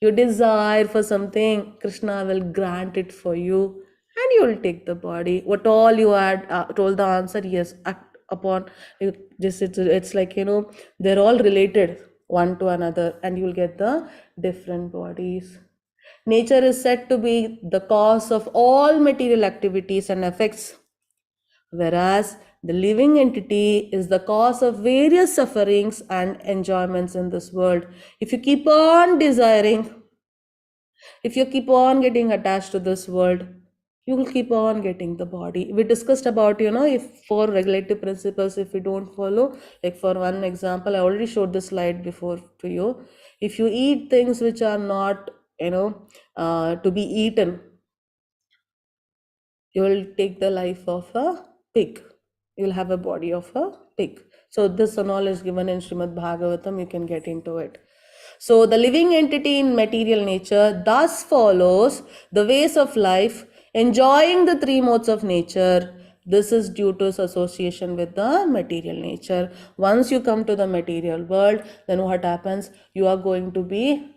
S1: You desire for something, Krishna will grant it for you, and you will take the body. What all you had told the answer, yes, act upon this. It's like they're all related one to another, and you will get the different bodies. Nature is said to be the cause of all material activities and effects, whereas the living entity is the cause of various sufferings and enjoyments in this world. If you keep on desiring, if you keep on getting attached to this world, you will keep on getting the body. We discussed about, if for regulative principles, if we don't follow, like for one example, I already showed this slide before to you. If you eat things which are not to be eaten, you will take the life of a pig. You will have a body of a pig. So this knowledge given in Srimad Bhagavatam, you can get into it. So the living entity in material nature thus follows the ways of life, enjoying the three modes of nature. This is due to its association with the material nature. Once you come to the material world, then what happens? You are going to be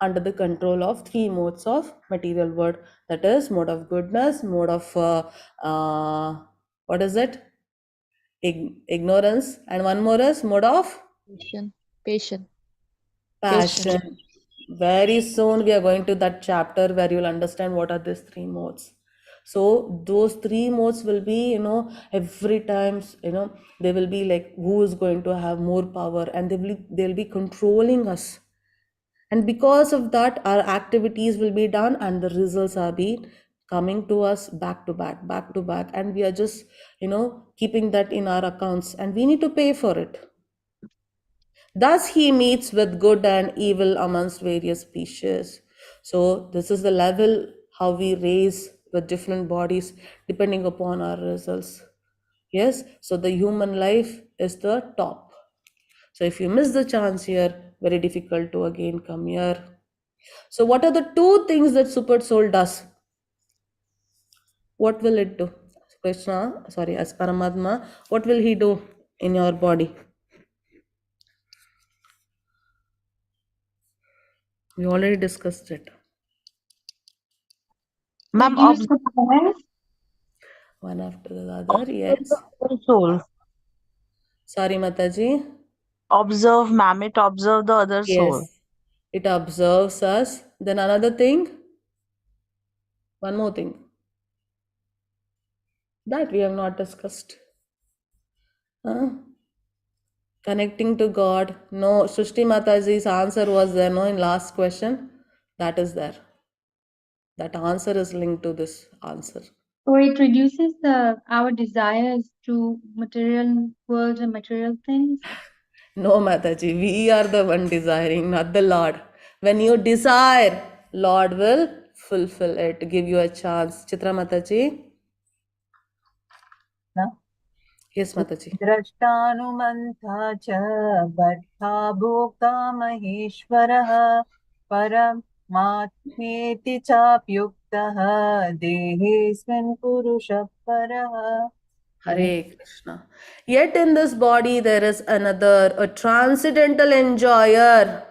S1: under the control of three modes of material world, that is mode of goodness, mode of what is it, ignorance, and one more is mode of
S4: Patient. Patient.
S1: passion. Very soon we are going to that chapter where you'll understand what are these three modes. So those three modes will be, every time, they will be like who is going to have more power, and they'll be controlling us. And because of that, our activities will be done and the results are be coming to us back to back, and we are just keeping that in our accounts, and we need to pay for it. Thus he meets with good and evil amongst various species. So this is the level how we raise with different bodies depending upon our results. Yes, so the human life is the top. So if you miss the chance here, very difficult to again come here. So what are the two things that super soul does? What will it do? Krishna, sorry, as Paramatma, what will he do in your body? We already discussed it.
S10: Ma'am,
S8: Reduce
S10: observe
S8: the power.
S1: One after the other, yes.
S10: the other soul.
S1: Sorry, Mataji.
S10: Observe, ma'am, it observe the other soul.
S1: Yes, it observes us. Then another thing, one more thing that we have not discussed. Connecting to God. No, Srishti Mataji's answer was there, no, in last question. That is there. That answer is linked to this answer.
S8: So it reduces our desires to material world and material things.
S1: No, Mataji, we are the one desiring, not the Lord. When you desire, Lord will fulfill it, give you a chance. Chitra Mataji?
S2: No?
S1: Yes, Mataji.
S2: द्रष्टानुमन्ता च बद्धा भोक्ता महेश्वरः परमात्मेति चाप्युक्तः देहेऽस्मिन् पुरुषः परः.
S1: Hare Krishna. Yet in this body there is another, a transcendental enjoyer.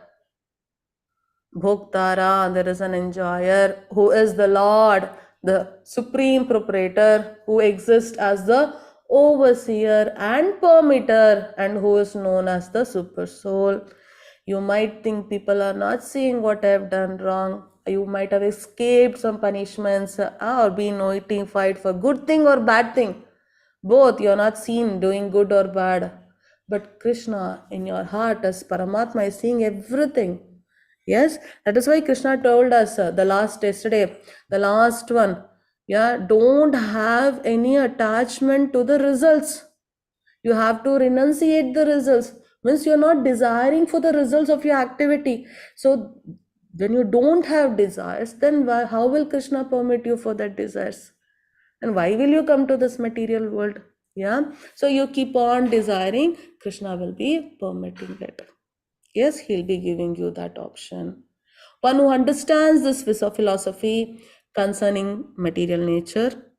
S1: Bhoktara, there is an enjoyer who is the Lord, the supreme proprietor, who exists as the overseer and permitter, and who is known as the super soul. You might think people are not seeing what I have done wrong. You might have escaped some punishments or been notified for good thing or bad thing. Both, you're not seen doing good or bad. But Krishna in your heart as Paramatma is seeing everything. Yes, that is why Krishna told us the last one. Yeah, don't have any attachment to the results. You have to renunciate the results. Means you're not desiring for the results of your activity. So when you don't have desires, then how will Krishna permit you for that desires? And why will you come to this material world? Yeah, so you keep on desiring, Krishna will be permitting it. Yes, he'll be giving you that option. One who understands this philosophy concerning material nature,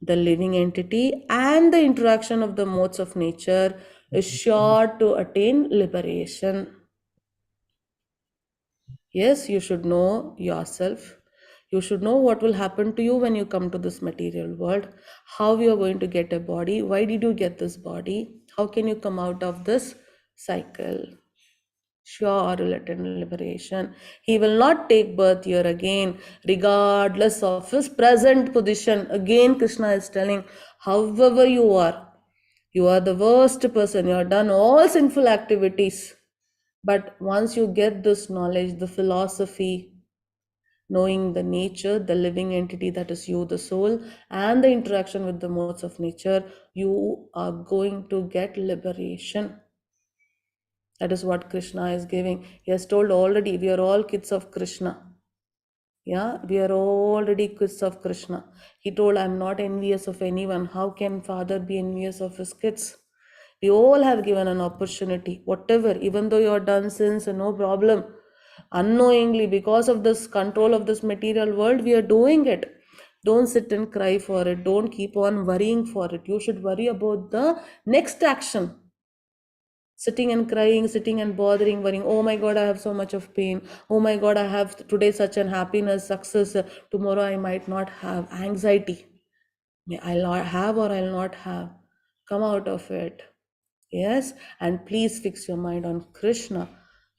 S1: the living entity, and the interaction of the modes of nature is sure to attain liberation. Yes, you should know yourself. You should know what will happen to you when you come to this material world, how you are going to get a body, why did you get this body, how can you come out of this cycle. Sure, related liberation. He will not take birth here again, regardless of his present position. Again, Krishna is telling, however you are the worst person, you have done all sinful activities. But once you get this knowledge, the philosophy, knowing the nature, the living entity that is you, the soul, and the interaction with the modes of nature, you are going to get liberation. That is what Krishna is giving. He has told already, we are all kids of Krishna. Yeah, we are already kids of Krishna. He told, I'm not envious of anyone. How can father be envious of his kids? We all have given an opportunity, whatever, even though you have done sins, no problem. Unknowingly, because of this control of this material world, we are doing it. Don't sit and cry for it. Don't keep on worrying for it. You should worry about the next action. Sitting and crying, sitting and bothering, worrying, oh my god, I have so much of pain, oh my god, I have today such an happiness, success, tomorrow I might not have, anxiety, I'll have or I'll not have. Come out of it. Yes, and please fix your mind on Krishna.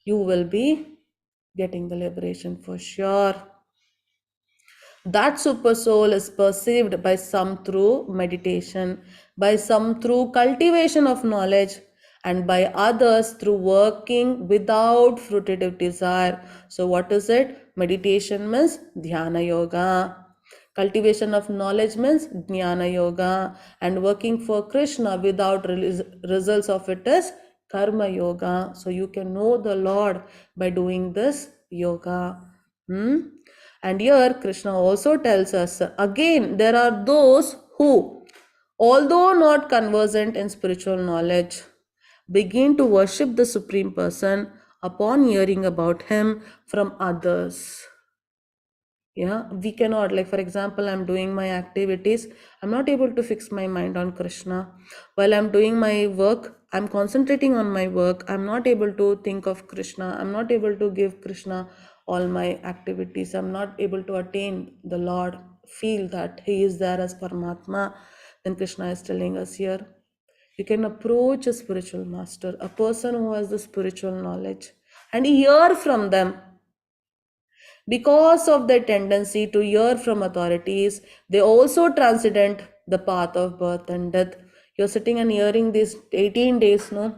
S1: You will be getting the liberation for sure. That super soul is perceived by some through meditation, by some through cultivation of knowledge, and by others through working without fruitive desire. So, what is it? Meditation means dhyana yoga. Cultivation of knowledge means jnana yoga, and working for Krishna without results of it is karma yoga. So, you can know the Lord by doing this yoga. And here Krishna also tells us again, there are those who, although not conversant in spiritual knowledge, begin to worship the Supreme Person upon hearing about him from others. Yeah, we cannot, like for example, I'm doing my activities, I'm not able to fix my mind on Krishna. While I'm doing my work, I'm concentrating on my work, I'm not able to think of Krishna, I'm not able to give Krishna all my activities, I'm not able to attain the Lord, feel that he is there as Paramatma. Then Krishna is telling us here, you can approach a spiritual master, a person who has the spiritual knowledge, and hear from them. Because of their tendency to hear from authorities, they also transcend the path of birth and death. You're sitting and hearing these 18 days, no?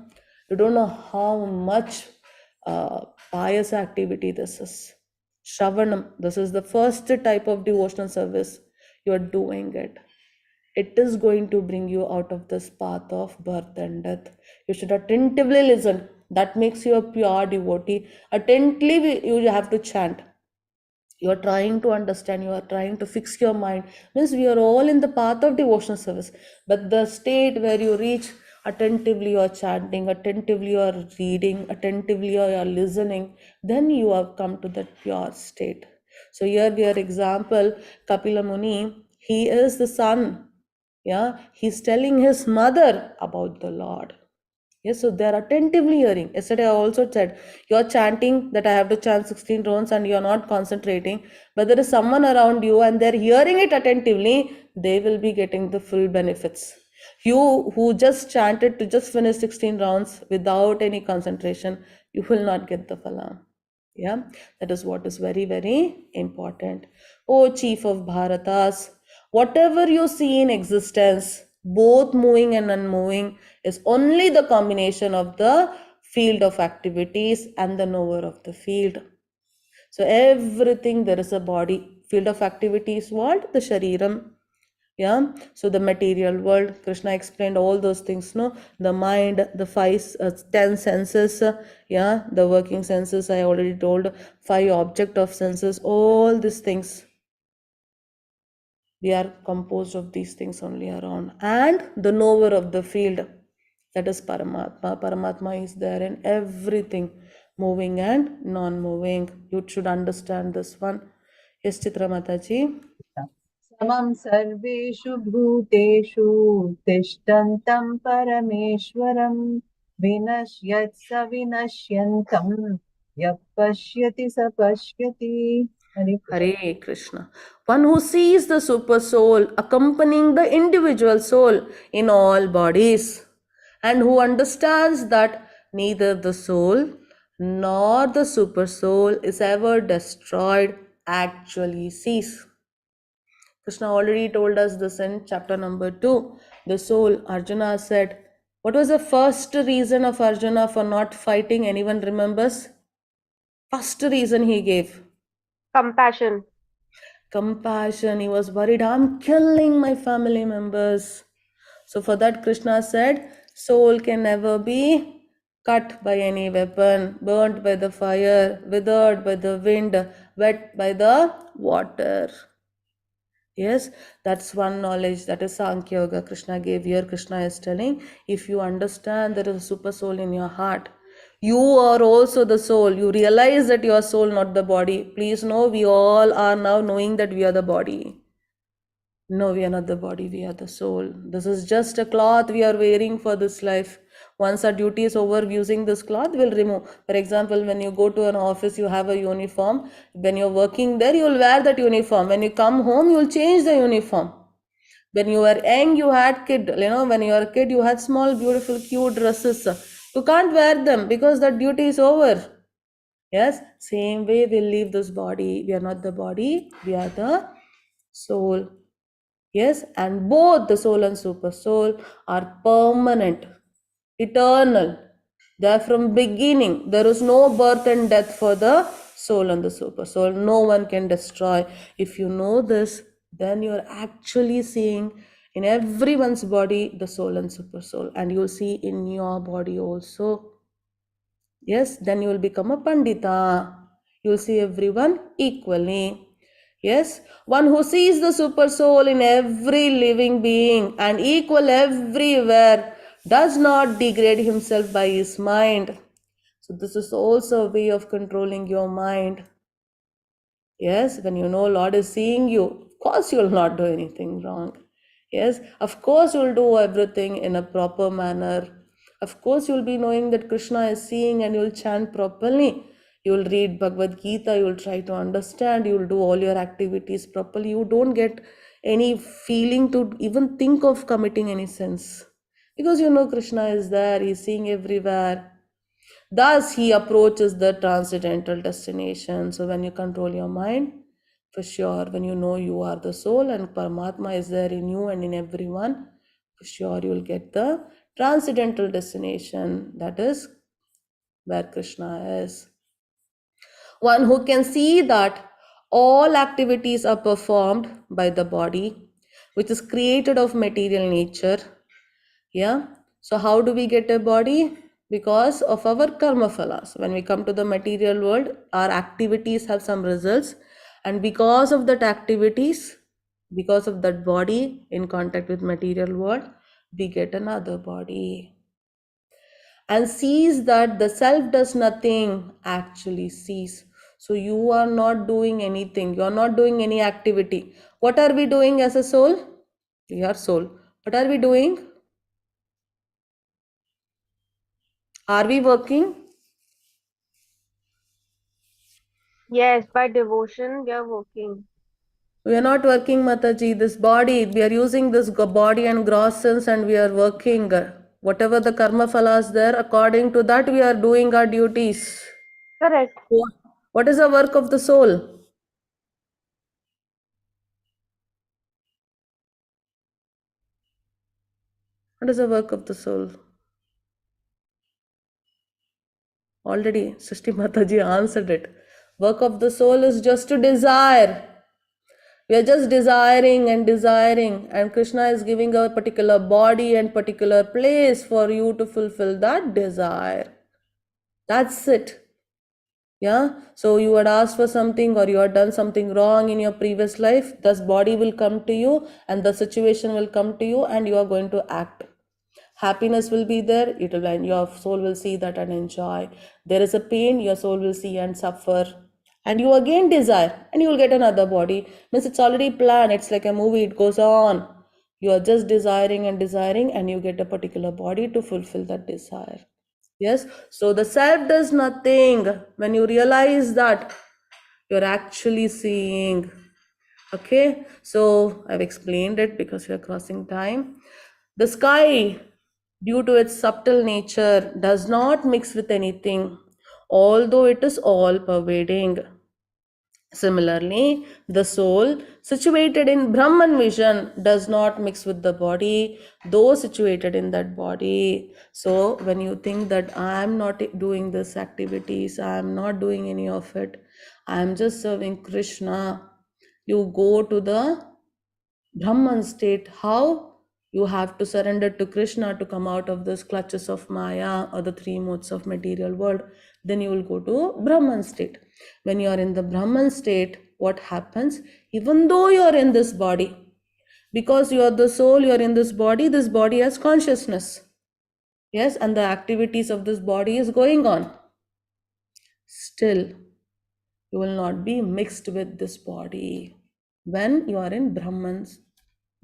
S1: You don't know how much pious activity this is. Shravanam, this is the first type of devotional service. You're doing it. It is going to bring you out of this path of birth and death. You should attentively listen. That makes you a pure devotee. Attentively, you have to chant. You are trying to understand, you are trying to fix your mind. Means we are all in the path of devotional service. But the state where you reach, attentively you are chanting, attentively you are reading, attentively you are listening, then you have come to that pure state. So here we are example, Kapila Muni, he is the son. Yeah, he's telling his mother about the Lord. Yes, so they're attentively hearing. Yesterday I also said, you're chanting that I have to chant 16 rounds and you're not concentrating, but there is someone around you and they're hearing it attentively, they will be getting the full benefits. You who just chanted to just finish 16 rounds without any concentration, you will not get the phala. Yeah, that is what is very, very important. O Chief of Bharatas, whatever you see in existence, both moving and unmoving, is only the combination of the field of activities and the knower of the field. So everything, there is a body. Field of activities, what? The shariram. Yeah, so the material world, Krishna explained all those things, no? The mind, the 10 senses, yeah, the working senses, I already told, 5 object of senses, all these things, we are composed of these things only around. And the knower of the field, that is Paramatma. Paramatma is there in everything, moving and non-moving. You should understand this one. Yes, Chitra Mataji.
S2: समं सर्वेषु भूतेषु तिष्ठन्तं परमेश्वरं विनश्यत् स विनश्यन्तं यः पश्यति स पश्यति.
S1: Hare Krishna. One who sees the super soul accompanying the individual soul in all bodies, and who understands that neither the soul nor the super soul is ever destroyed, actually sees. Krishna already told us this in chapter number 2. The soul, Arjuna said, what was the first reason of Arjuna for not fighting? Anyone remembers? First reason he gave.
S6: Compassion.
S1: Compassion. He was worried, I'm killing my family members. So for that Krishna said, soul can never be cut by any weapon, burnt by the fire, withered by the wind, wet by the water. Yes, that's one knowledge, that is Sankhya Yoga Krishna gave here. Krishna is telling, if you understand there is a super soul in your heart, you are also the soul. You realize that you are soul, not the body. Please know, we all are now knowing that we are the body. No, we are not the body, we are the soul. This is just a cloth we are wearing for this life. Once our duty is over, using this cloth, we'll remove. For example, when you go to an office, you have a uniform. When you're working there, you'll wear that uniform. When you come home, you'll change the uniform. When you were young, you had when you were a kid, you had small, beautiful, cute dresses. You can't wear them because that duty is over. Yes, same way we'll leave this body. We are not the body, we are the soul. Yes, and both the soul and super soul are permanent, eternal. They are from beginning. There is no birth and death for the soul and the super soul. No one can destroy. If you know this, then you are actually seeing in everyone's body the soul and super soul, and you will see in your body also. Yes, then you will become a Pandita. You will see everyone equally. Yes, one who sees the super soul in every living being and equal everywhere does not degrade himself by his mind. So this is also a way of controlling your mind. Yes, when you know Lord is seeing you, of course you will not do anything wrong. Yes, of course you will do everything in a proper manner. Of course you will be knowing that Krishna is seeing and you will chant properly. You will read Bhagavad Gita, you will try to understand, you will do all your activities properly. You don't get any feeling to even think of committing any sins. Because you know Krishna is there, he is seeing everywhere. Thus, he approaches the transcendental destination. So, when you control your mind, for sure, when you know you are the soul and Paramatma is there in you and in everyone, for sure you will get the transcendental destination. That is where Krishna is. One who can see that all activities are performed by the body, which is created of material nature. Yeah. So how do we get a body? Because of our karma phalas. When we come to the material world, our activities have some results, and because of that activities, because of that body in contact with material world, we get another body. And sees that the self does nothing, actually sees. So you are not doing anything, you are not doing any activity. What are we doing as a soul? We are soul. What are we doing? Are we working?
S6: Yes, by devotion, we are working.
S1: We are not working, Mataji. This body, we are using this body and gross sense and we are working. Whatever the karma phalas there, according to that, we are doing our duties.
S6: Correct.
S1: What is the work of the soul? What is the work of the soul? Already, Srishti Mataji answered it. Work of the soul is just to desire. We are just desiring, and Krishna is giving a particular body and particular place for you to fulfill that desire. That's it. Yeah. So you had asked for something or you had done something wrong in your previous life. This body will come to you and the situation will come to you and you are going to act. Happiness will be there, it will, and your soul will see that and enjoy. There is a pain, your soul will see and suffer. And you again desire and you will get another body. Means it's already planned. It's like a movie, it goes on. You are just desiring and you get a particular body to fulfill that desire. Yes, so the self does nothing. When you realize that, you're actually seeing. Okay, so I've explained it because we are crossing time. The sky, due to its subtle nature, does not mix with anything, although it is all pervading. Similarly, the soul situated in Brahman vision does not mix with the body, though situated in that body. So, when you think that I am not doing this activities, I am not doing any of it, I am just serving Krishna, you go to the Brahman state. How? You have to surrender to Krishna to come out of this clutches of Maya or the three modes of material world. Then you will go to Brahman state. When you are in the Brahman state, what happens? Even though you are in this body, because you are the soul, you are in this body has consciousness. Yes, and the activities of this body is going on. Still, you will not be mixed with this body. When you are in Brahman's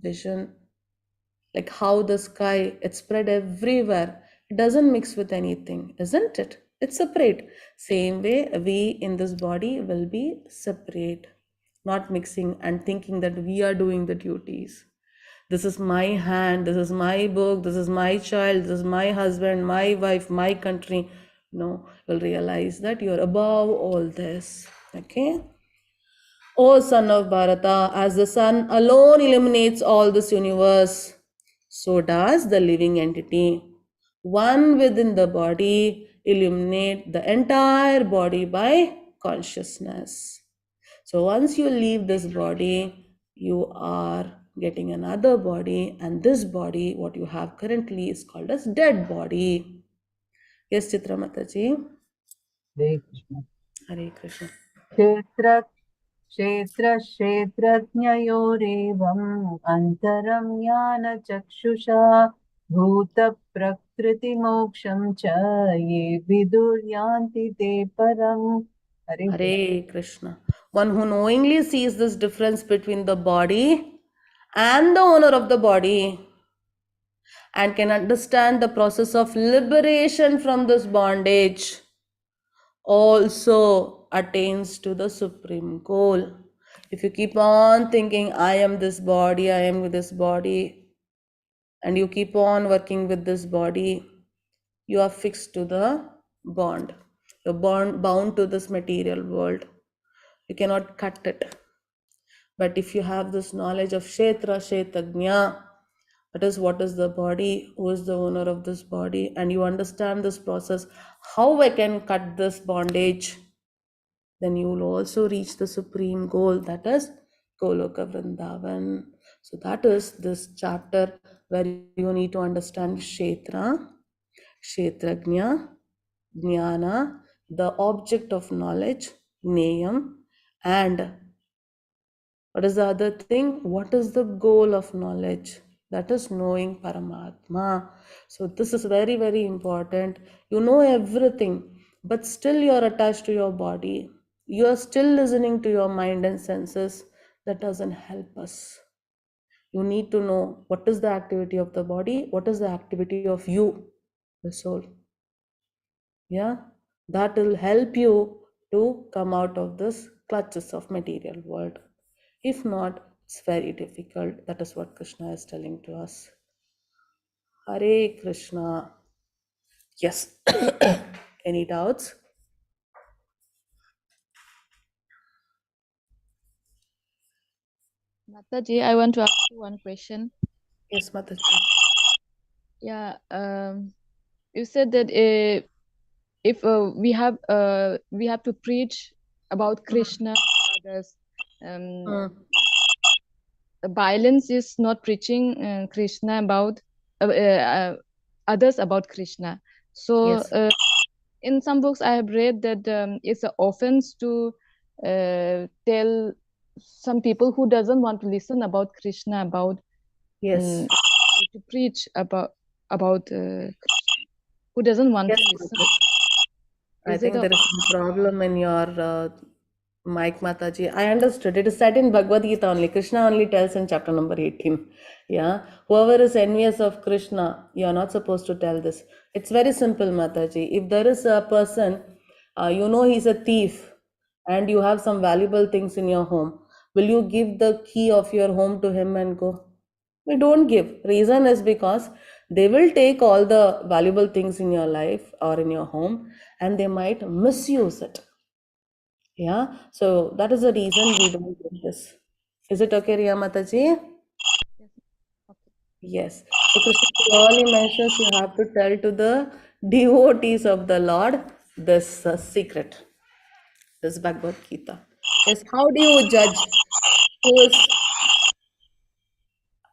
S1: vision, like how the sky, it's spread everywhere, it doesn't mix with anything, isn't it? It's separate. Same way, we in this body will be separate, not mixing and thinking that we are doing the duties. This is my hand, this is my book, this is my child, this is my husband, my wife, my country. No, you'll realize that you're above all this. Okay? O son of Bharata, as the sun alone illuminates all this universe, so does the living entity. One within the body illuminate the entire body by consciousness. So once you leave this body, you are getting another body, and this body, what you have currently, is called as dead body. Yes, Chitra Mataji.
S2: Hare Krishna.
S1: Hare Krishna.
S2: क्षेत्र क्षेत्रक्षेत्रज्ञयोरेवम् अन्तरं ज्ञानचक्षुषा भूतप्रकृतिमोक्षं च ये विदुर्यान्ति ते परम्.
S1: Hare Krishna. One who knowingly sees this difference between the body and the owner of the body and can understand the process of liberation from this bondage also attains to the supreme goal. If you keep on thinking, I am this body, I am this body, and you keep on working with this body, you are fixed to the bond. You're bound to this material world. You cannot cut it. But if you have this knowledge of Kshetra, Kshetrajna, that is what is the body, who is the owner of this body, and you understand this process, how I can cut this bondage, then you will also reach the supreme goal, that is Goloka Vrindavan. So that is this chapter where you need to understand Kshetra, Kshetrajna, Jnana, the object of knowledge, Neyam, and what is the other thing? What is the goal of knowledge? That is knowing Paramatma. So this is very, very important. You know everything, but still you are attached to your body. You are still listening to your mind and senses. That doesn't help us. You need to know what is the activity of the body, what is the activity of you, the soul. Yeah, that will help you to come out of this clutches of material world. If not, it's very difficult. That is what Krishna is telling to us. Hare Krishna. Yes. Any doubts?
S4: Mataji, I want to ask you one question.
S1: Yes, Mataji.
S4: Yeah, you said that if we have to preach about Krishna to others, violence is not preaching Krishna about others about Krishna. So
S1: Yes.
S4: in some books I have read that it's an offense to tell some people who doesn't want to listen about Krishna about
S1: Yes.
S4: to preach about Krishna, who doesn't want
S1: Yes,
S4: to listen.
S1: I think there is some problem in your mic, Mataji. I understood. It is said in Bhagavad Gita only. Krishna only tells in chapter number 18. Yeah. Whoever is envious of Krishna, you are not supposed to tell this. It's very simple, Mataji. If there is a person, you know he's a thief, and you have some valuable things in your home, will you give the key of your home to him and go? We don't give. Reason is because they will take all the valuable things in your life or in your home and they might misuse it. Yeah, so that is the reason we don't do this. Is it okay, Riya Mataji? Yes. So Krishna clearly mentions you have to tell to the devotees of the Lord this secret, this Bhagavad Gita. Yes, how do you judge who is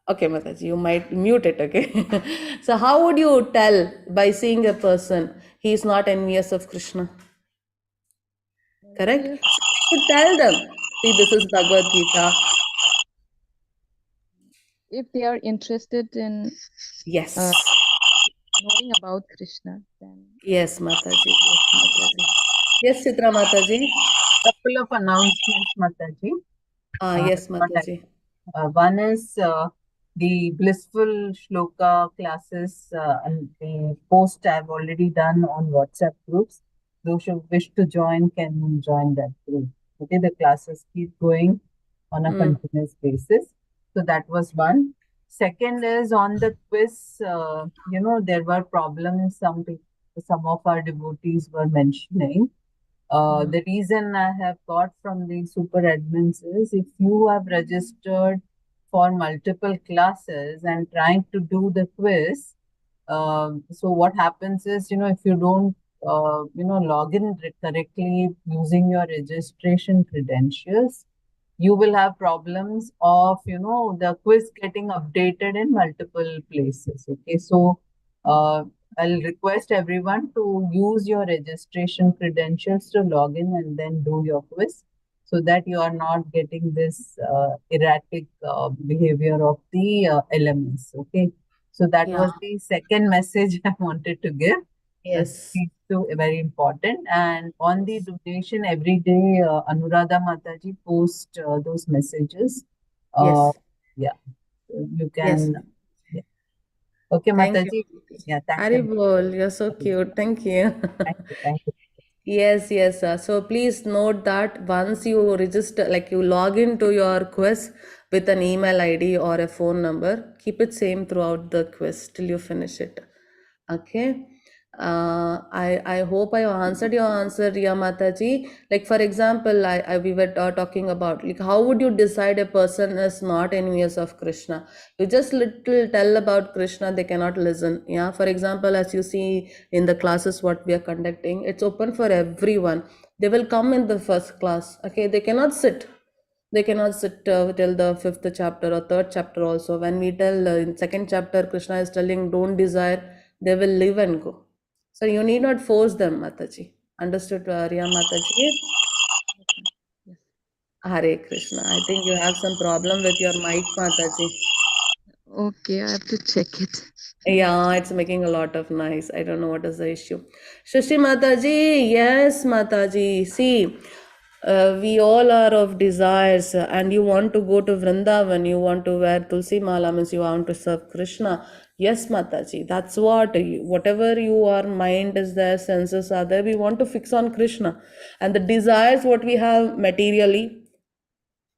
S1: Okay, Mataji, you might mute it, okay? So how would you tell by seeing a person he is not envious of Krishna? Correct?
S4: Yes.
S1: So we should tell them, see, this is Bhagavad Gita.
S4: If they are interested in
S1: Yes.
S4: knowing about Krishna, then
S1: Yes, Mataji. Yes, Mataji. Yes, Chitra Mataji.
S2: Couple of announcements, Mataji.
S1: Yes,
S2: What
S1: Mataji.
S2: one is the blissful shloka classes and the post I've already done on WhatsApp groups. Those who wish to join can join that group. Okay, the classes keep going on a continuous basis. So that was one. Second is on the quiz. There were problems. Some of our devotees were mentioning. The reason I have got from the super admins is if you have registered for multiple classes and trying to do the quiz, so what happens is, if you don't, log in correctly using your registration credentials, you will have problems of, the quiz getting updated in multiple places. Okay, so I'll request everyone to use your registration credentials to log in and then do your quiz so that you are not getting this erratic behavior of the elements. Okay, so that
S1: Yeah.
S2: was the second message I wanted to give.
S1: Yes.
S2: These two are very important. And on the donation, every day, Anuradha Mataji post those messages.
S1: Yes.
S2: Yeah, you
S1: Yes.
S2: can. Yeah. Okay,
S1: Thank you.
S2: Mataji. Yeah, thank you.
S1: Haribol, you're so cute. Thank you.
S2: Thank you. Thank you.
S1: Yes, yes. So please note that once you register, like you log into your quiz with an email ID or a phone number, keep it same throughout the quiz till you finish it. Okay. I hope I answered your answer, Riya Mataji. Like for example, we were talking about like how would you decide a person is not envious of Krishna? You just little tell about Krishna, they cannot listen. Yeah. For example, as you see in the classes what we are conducting, it's open for everyone. They will come in the first class. Okay, they cannot sit. They cannot sit till the fifth chapter or third chapter also. When we tell in second chapter, Krishna is telling, don't desire, they will live and go. So you need not force them, Mataji. Understood, Riya Mataji?
S4: yes.
S1: Hare Krishna. I think you have some problem with your mic, Mataji.
S4: Okay, I have to check it.
S1: Yeah, it's making a lot of noise. I don't know what is the issue. Shashi Mataji, yes, Mataji. See, we all are of desires, and you want to go to Vrindavan, you want to wear Tulsi Mala, means you want to serve Krishna. Yes, Mataji, that's what whatever you are, mind is there, senses are there, we want to fix on Krishna. And the desires what we have materially,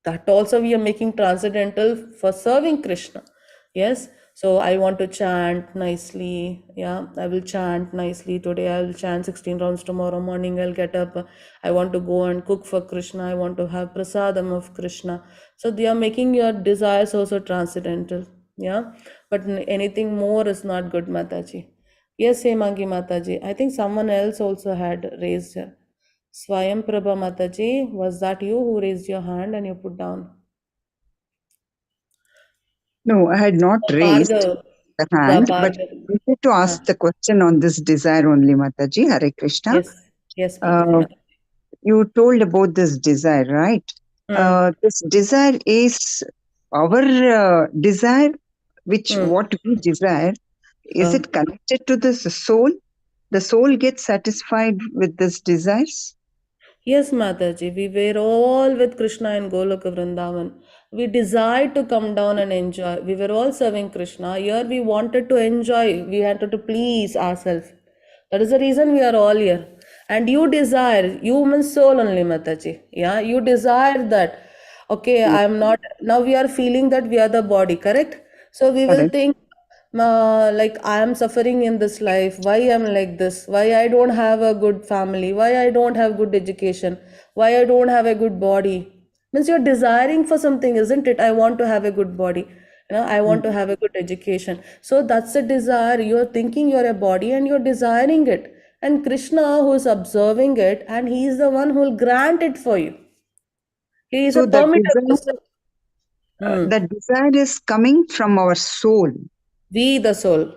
S1: that also we are making transcendental for serving Krishna. Yes, so I want to chant nicely. Yeah, I will chant nicely today. I will chant 16 rounds tomorrow morning. I'll get up. I want to go and cook for Krishna. I want to have prasadam of Krishna. So they are making your desires also transcendental. Yeah, but anything more is not good, Mataji. Yes, Hemangi Mataji. I think someone else also had raised her. Swayam Prabha Mataji, was that you who raised your hand and you put down?
S11: No, I had not raised
S1: Bhargav.
S11: the hand, but
S1: Bhargav.
S11: I wanted to ask the question on this desire only, Mataji. Hare Krishna.
S1: Yes, yes,
S11: Uh,
S1: Mataji.
S11: you told about this desire, right? This desire is our desire, which what we desire. Is it connected to this soul? The soul gets satisfied with these desires?
S1: Yes, Mataji, we were all with Krishna in Goloka Vrindavan. We desired to come down and enjoy. We were all serving Krishna. Here we wanted to enjoy. We wanted to please ourselves. That is the reason we are all here. And you desire, human soul only, Mataji. Yeah, you desire that. Okay, I am not. Now we are feeling that we are the body, correct? So we will
S11: Correct.
S1: think, like I am suffering in this life, why I'm like this, why I don't have a good family, why I don't have good education, why I don't have a good body. Means you're desiring for something, isn't it? I want to have a good body, I want to have a good education. So that's a desire. You're thinking you're a body and you're desiring it, and Krishna who is observing it, and he is the one who will grant it for you. He is
S11: So
S1: a
S11: that
S1: permitter
S11: desire,
S1: person.
S11: that desire is coming from our soul.
S1: We, the soul.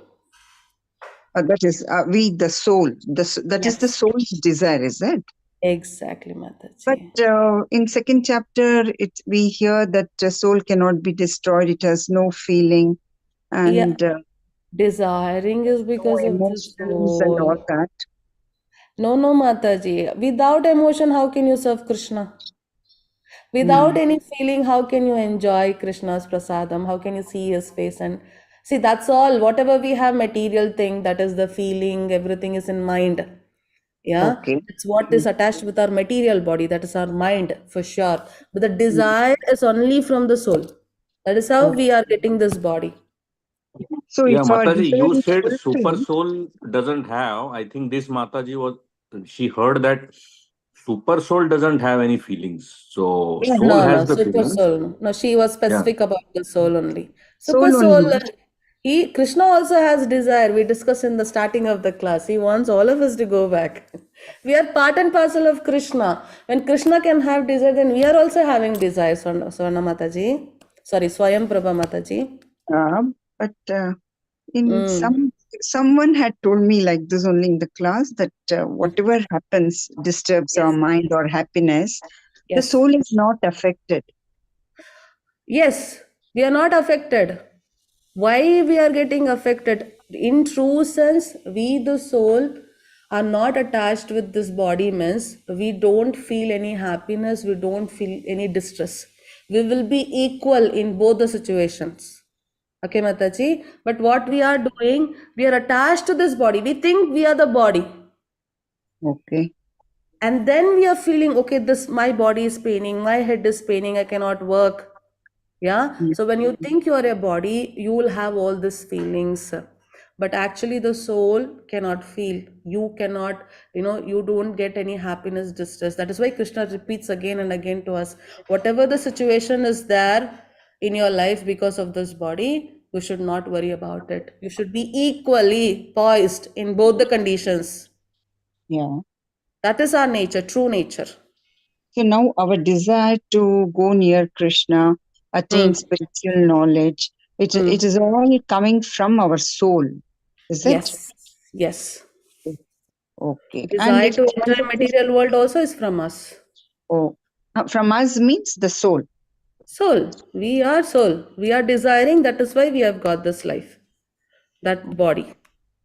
S11: That is, we, the soul. That is the
S1: Yes.
S11: soul's desire, is it?
S1: Exactly, Mataji.
S11: But in second chapter, we hear that soul cannot be destroyed. It has no feeling and
S1: Desiring is
S11: no
S1: because of the
S11: emotions and all
S1: soul.
S11: that.
S1: No, Mataji. Without emotion, how can you serve Krishna? Without any feeling, how can you enjoy Krishna's prasadam? How can you see his face? And see, that's all. Whatever we have, material thing, that is the feeling, everything is in mind. Yeah,
S11: Okay.
S1: it's what is attached with our material body, that is our mind for sure. But the desire is only from the soul. That is how we are getting this body.
S11: So
S7: Yeah,
S11: if our
S7: Mataji,
S11: desire
S7: you
S11: is
S7: said super
S11: fulfilled,
S7: soul doesn't have. I think this Mataji she heard that super soul doesn't have any feelings. So soul
S1: No,
S7: has the
S1: super
S7: feelings.
S1: soul. No, she was
S7: Yeah.
S1: specific about the soul only. Super
S11: soul
S1: soul,
S11: only.
S1: Krishna also has desire. We discussed in the starting of the class. He wants all of us to go back. We are part and parcel of Krishna. When Krishna can have desire, then we are also having desire, Swarna Mataji. Sorry, Swayam Prabha Mataji.
S11: But in someone had told me like this only in the class that whatever happens disturbs our mind or happiness, the soul is not affected.
S1: Yes, we are not affected. Why we are getting affected? In true sense, we, the soul, are not attached with this body, means we don't feel any happiness, we don't feel any distress. We will be equal in both the situations. Okay, Mataji? But what we are doing, we are attached to this body. We think we are the body.
S11: Okay.
S1: And then we are feeling, okay, my body is paining, my head is paining, I cannot work. Yeah. So when you think you are a body, you will have all these feelings. But actually, the soul cannot feel. You cannot, you don't get any happiness, distress. That is why Krishna repeats again and again to us, whatever the situation is there in your life because of this body, you should not worry about it. You should be equally poised in both the conditions.
S11: Yeah.
S1: That is our nature, true nature.
S11: So now our desire to go near Krishna, attain spiritual knowledge, it is all coming from our soul, is it?
S1: Yes, yes.
S11: Okay. And
S1: Desire
S11: if
S1: to enjoy material world also is from us.
S11: From us means the soul.
S1: Soul. We are soul. We are desiring. That is why we have got this life, that body.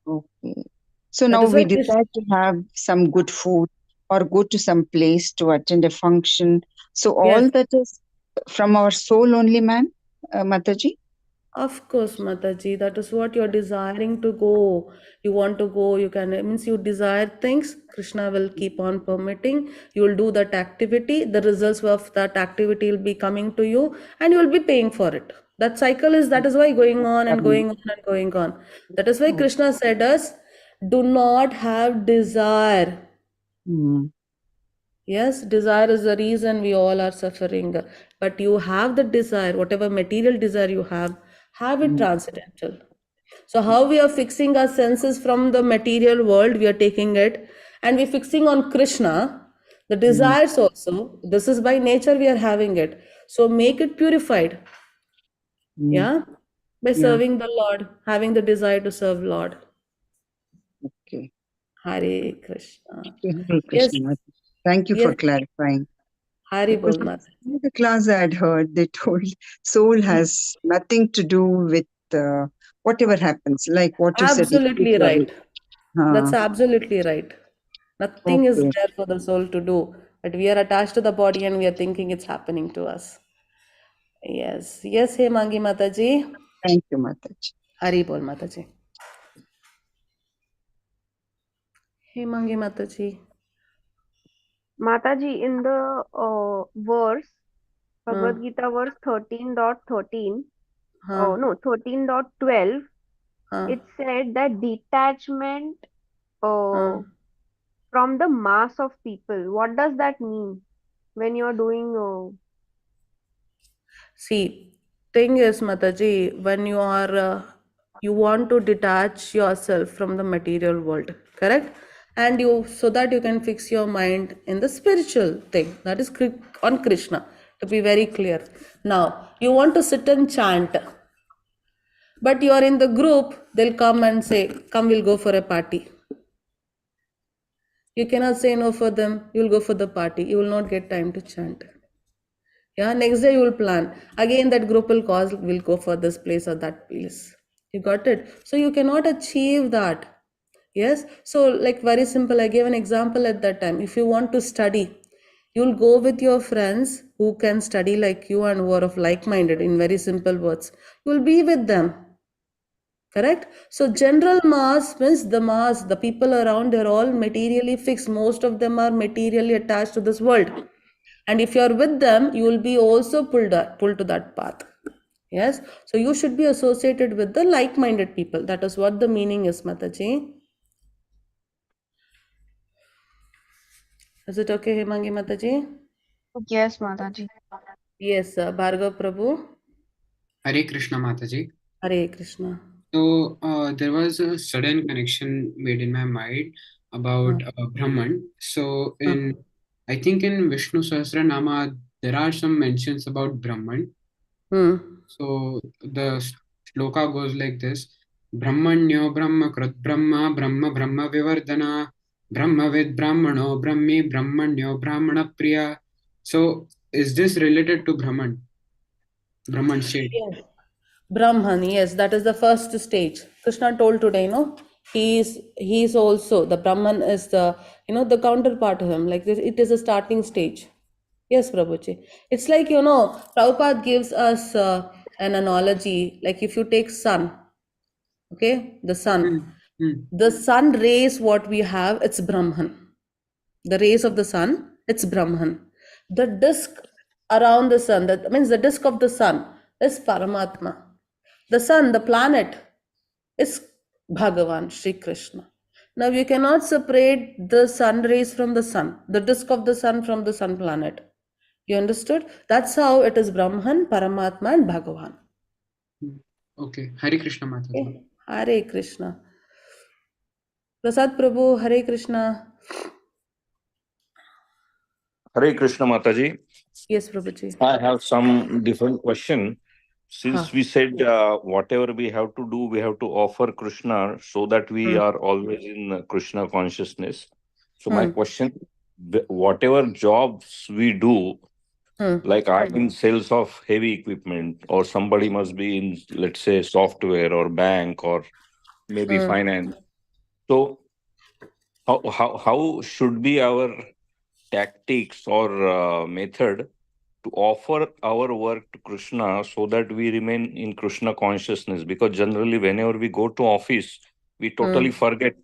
S11: Okay. So
S1: That
S11: now
S1: is why
S11: we decide to have some good food or go to some place to attend a function. So all that is from our soul only, ma'am, Mataji?
S1: Of course, Mataji, that is what you're desiring to go. You want to go, you can, it means you desire things, Krishna will keep on permitting. You will do that activity, the results of that activity will be coming to you, and you will be paying for it. That cycle is, that is why going on and going on and going on. That is why Krishna said us, do not have desire. Yes, desire is the reason we all are suffering. But you have the desire, whatever material desire you have it transcendental. So how we are fixing our senses from the material world, we are taking it, and we're fixing on Krishna, the desires also. This is by nature we are having it. So make it purified. Yeah, by serving the Lord, having the desire to serve Lord.
S11: Okay.
S1: Hare Krishna.
S11: Hare
S1: Yes.
S11: Krishna. Thank you for
S1: Yes.
S11: clarifying.
S1: Hari
S11: Because
S1: bol, Mata.
S11: in the class I had heard, they told soul has nothing to do with whatever happens, like what you said.
S1: Absolutely right. That's absolutely right. Nothing is
S11: Okay.
S1: there for the soul to do, but we are attached to the body and we are thinking it's happening to us. Yes, yes, hey Mangi Mataji.
S11: Thank you, Mataji.
S1: Hari bol, Mataji. Hey Mangi Mataji.
S6: Mataji, in the verse, Bhagavad Gita verse 13.13, no, 13.12, it said that detachment from the mass of people. What does that mean when you're doing?
S1: See, thing is, Mataji, when you are, you want to detach yourself from the material world, correct? And you, so that you can fix your mind in the spiritual thing, that is on Krishna. to be very clear. Now, you want to sit and chant, but you are in the group, they'll come and say, come, we'll go for a party. You cannot say no for them, you'll go for the party. You will not get time to chant. Yeah, next day you will plan. Again, that group will go for this place or that place. You got it? So you cannot achieve that. Yes. So, like, very simple, I gave an example at that time. If you want to study, you'll go with your friends who can study like you and who are of like-minded, in very simple words. You'll be with them. Correct? So general mass means the mass, the people around, they're all materially fixed. Most of them are materially attached to this world. And if you're with them, you will be also pulled to that path. Yes. So you should be associated with the like-minded people. That is what the meaning is, Mataji. Is it okay, Hemangi Mataji?
S6: Yes, Mataji.
S1: Yes, Bhargav Prabhu.
S12: Hare Krishna, Mataji.
S1: Hare Krishna.
S12: So there was a sudden connection made in my mind about Brahman. So I think in Vishnu Sahasranama there are some mentions about Brahman. So the shloka goes like this: Brahmanyo Brahma Krat Brahma Brahma Brahma Vivardhana Brahmavid Brahmano Brahmi Brahmanyo Brahmana Priya. So is this related to Brahman? Brahman state?
S1: Yes. Brahman, yes, that is the first stage. Krishna told today, no? He's also, the Brahman is the, the counterpart to him. Like this, it is a starting stage. Yes, Prabhuji. It's like, Prabhupada gives us an analogy, like if you take sun, okay, the sun. The sun rays, what we have, it's Brahman. The rays of the sun, it's Brahman. The disk around the sun, that means the disk of the sun is Paramatma. The sun, the planet, is Bhagavan, Sri Krishna. Now you cannot separate the sun rays from the sun, the disk of the sun from the sun planet. You understood? That's how it is Brahman, Paramatma and Bhagavan.
S12: Okay. Hare Krishna, Mataji.
S1: Okay. Hare Krishna. Prasad Prabhu, Hare Krishna.
S7: Hare Krishna, Mataji.
S1: Yes, Prabhuji.
S7: I have some different question. Since we said whatever we have to do, we have to offer Krishna so that we are always in Krishna consciousness. So my question, whatever jobs we do, like I'm in sales of heavy equipment, or somebody must be in, let's say, software or bank or maybe finance. So how should be our tactics or method to offer our work to Krishna so that we remain in Krishna consciousness? Because generally whenever we go to office, we totally forget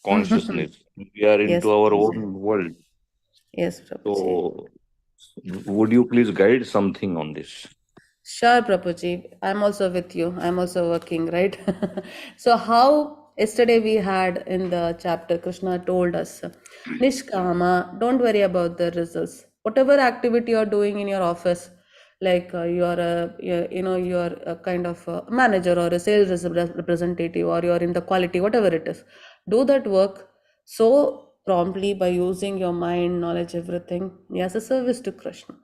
S7: consciousness. We are into our own world.
S1: Yes, Prabhuji.
S7: So would you please guide something on this?
S1: Sure, Prabhuji. I'm also with you. I'm also working, right? So how yesterday we had in the chapter, Krishna told us, Nishkama, don't worry about the results. Whatever activity you're doing in your office, like you're a kind of a manager or a sales representative, or you're in the quality, whatever it is, do that work so promptly by using your mind, knowledge, everything, as a service to Krishna.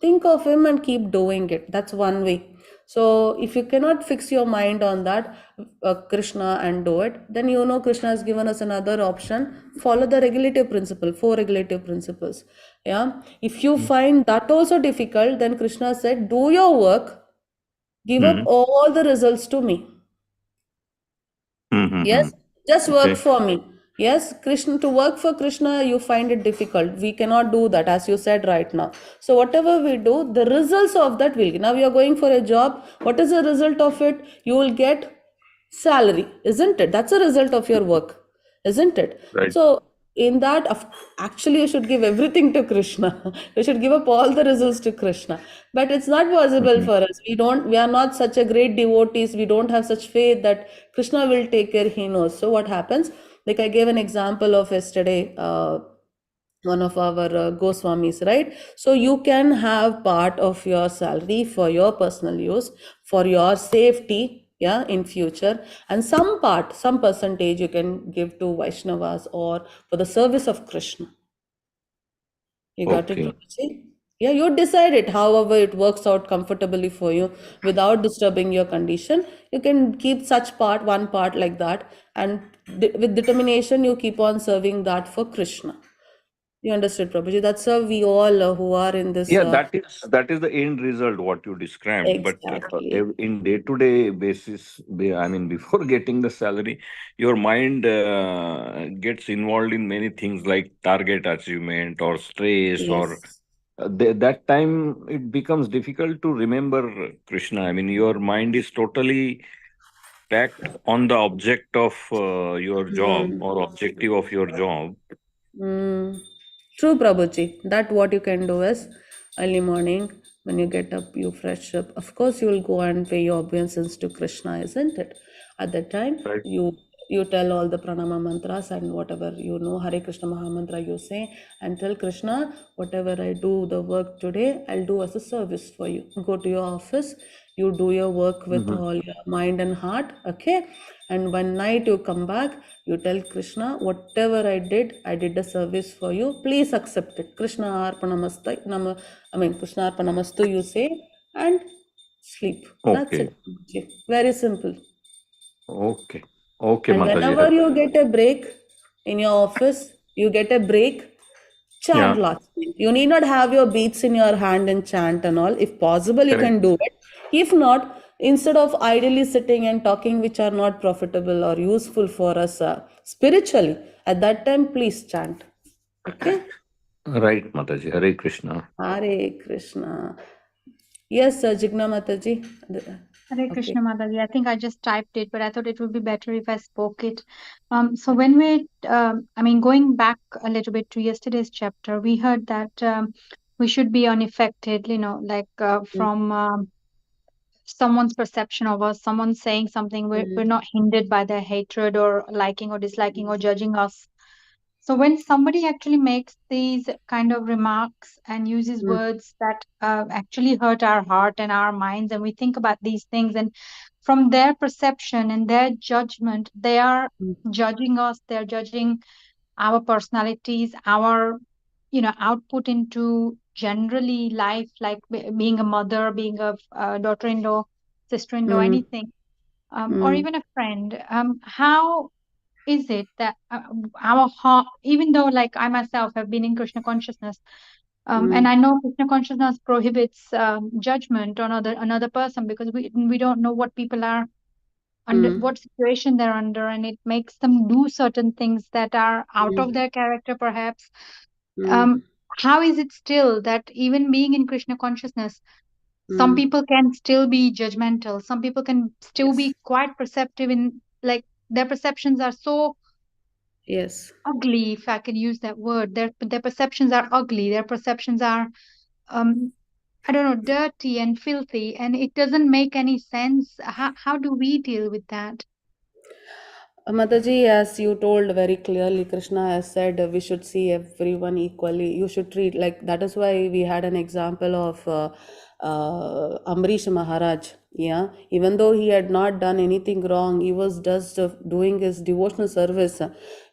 S1: Think of him and keep doing it. That's one way. So if you cannot fix your mind on that, Krishna, and do it, then Krishna has given us another option. Follow the regulative principle, 4 regulative principles. Yeah. If you find that also difficult, then Krishna said, do your work, give up all the results to me. Yes, just work for me. Yes, Krishna, to work for Krishna, you find it difficult. We cannot do that, as you said right now. So whatever we do, the results of that will. Now you are going for a job. What is the result of it? You will get salary, isn't it? That's a result of your work, isn't it?
S7: Right.
S1: So in that, actually, you should give everything to Krishna. You should give up all the results to Krishna. But it's not possible for us. We are not such a great devotees. We don't have such faith that Krishna will take care. He knows. So what happens? Like I gave an example of yesterday, one of our Goswamis, right? So you can have part of your salary for your personal use, for your safety, in future, and some percentage you can give to Vaishnavas or for the service of Krishna. You got it, Prabhuji? Yeah, you decide it. However, it works out comfortably for you without disturbing your condition. You can keep such part, one part like that, and with determination, you keep on serving that for Krishna. You understood, Prabhuji? That's how we all who are in this.
S7: Yeah, that is the end result what you described. But
S1: Exactly.
S7: in day-to-day basis, I mean, before getting the salary, your mind gets involved in many things like target achievement or stress, or
S1: Yes.
S7: that time it becomes difficult to remember Krishna. I mean, your mind is totally packed on the object of your job
S1: Mm.
S7: or objective of your job.
S1: Mm. True, Prabhuji. That what you can do is early morning when you get up, you fresh up. Of course, you will go and pay your obeisance to Krishna, isn't it? At that time,
S7: Right.
S1: you tell all the pranama mantras and whatever you know, Hare Krishna Mahamantra you say, and tell Krishna, whatever I do the work today, I'll do as a service for you. Go to your office, you do your work with
S7: Mhm.
S1: all your mind and heart, okay? And one night you come back, you tell Krishna, whatever I did a service for you, please accept it. Krishna Arpanamastu, Krishna Arpanamastu you say, and sleep. That's
S7: Okay.
S1: it. Very simple.
S7: Okay. Okay,
S1: And
S7: Mataji.
S1: whenever you get a break in your office, you get a break, chant
S7: Yeah,
S1: lots. You need not have your beats in your hand and chant and all. If possible, you
S7: correct.
S1: can do it. If not, instead of idly sitting and talking which are not profitable or useful for us spiritually, at that time, please chant. Okay?
S7: Right, Mataji. Hare Krishna.
S1: Hare Krishna. Yes, Jigna Mataji.
S8: Hare
S1: Okay.
S8: Krishna Mataji. I think I just typed it, but I thought it would be better if I spoke it. So when going back a little bit to yesterday's chapter, we heard that we should be unaffected, from someone's perception of us, someone saying something, we're not hindered by their hatred or liking or disliking or judging us. So when somebody actually makes these kind of remarks and uses words that actually hurt our heart and our minds, and we think about these things, and from their perception and their judgment, they are judging us, they're judging our personalities, our output into generally life, like being a mother, being a daughter-in-law, sister-in-law,
S1: Mm,
S8: anything, or
S1: mm,
S8: even a friend. How is it that our heart, even though like I myself have been in Krishna consciousness, and I know Krishna consciousness prohibits judgment on another person, because we don't know what people are under,
S1: mm,
S8: what situation they're under, and it makes them do certain things that are out of
S1: mm,
S8: their character, perhaps.
S1: mm.
S8: um, how is it still that even being in Krishna consciousness, some
S1: Mm.
S8: people can still be judgmental, some people can still
S1: Yes.
S8: be quite perceptive in, like, their perceptions are so
S1: Yes.
S8: ugly, if I can use that word. Their perceptions are ugly. Their perceptions are I don't know, dirty and filthy, and it doesn't make any sense. How do we deal with that?
S1: Mataji, as you told very clearly, Krishna has said we should see everyone equally. You should treat like that. Is why we had an example of Amrish Maharaj. Yeah, even though he had not done anything wrong, he was just doing his devotional service.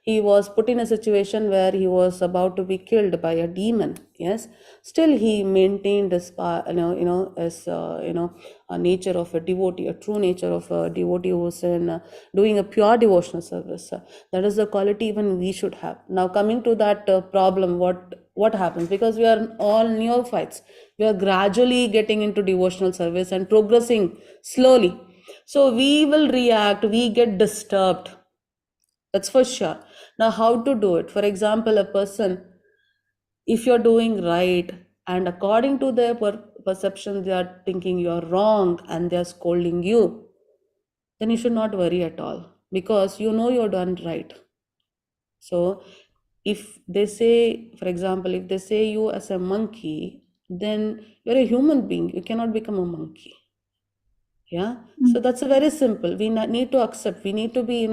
S1: He was put in a situation where he was about to be killed by a demon. Yes, still he maintained his, his, a nature of a devotee, a true nature of a devotee who's in doing a pure devotional service. That is the quality even we should have. Now, coming to that problem, what happens? Because we are all neophytes, we are gradually getting into devotional service and progressing slowly. So we will react, we get disturbed. That's for sure. Now, how to do it? For example, a person, if you're doing right and according to their perception they are thinking you're wrong and they're scolding you, then you should not worry at all, because you know you're done right. So if they say, for example, if they say you as a monkey, then you're a human being, you cannot become a monkey. Yeah, so that's a very simple. We need to accept. We need to be,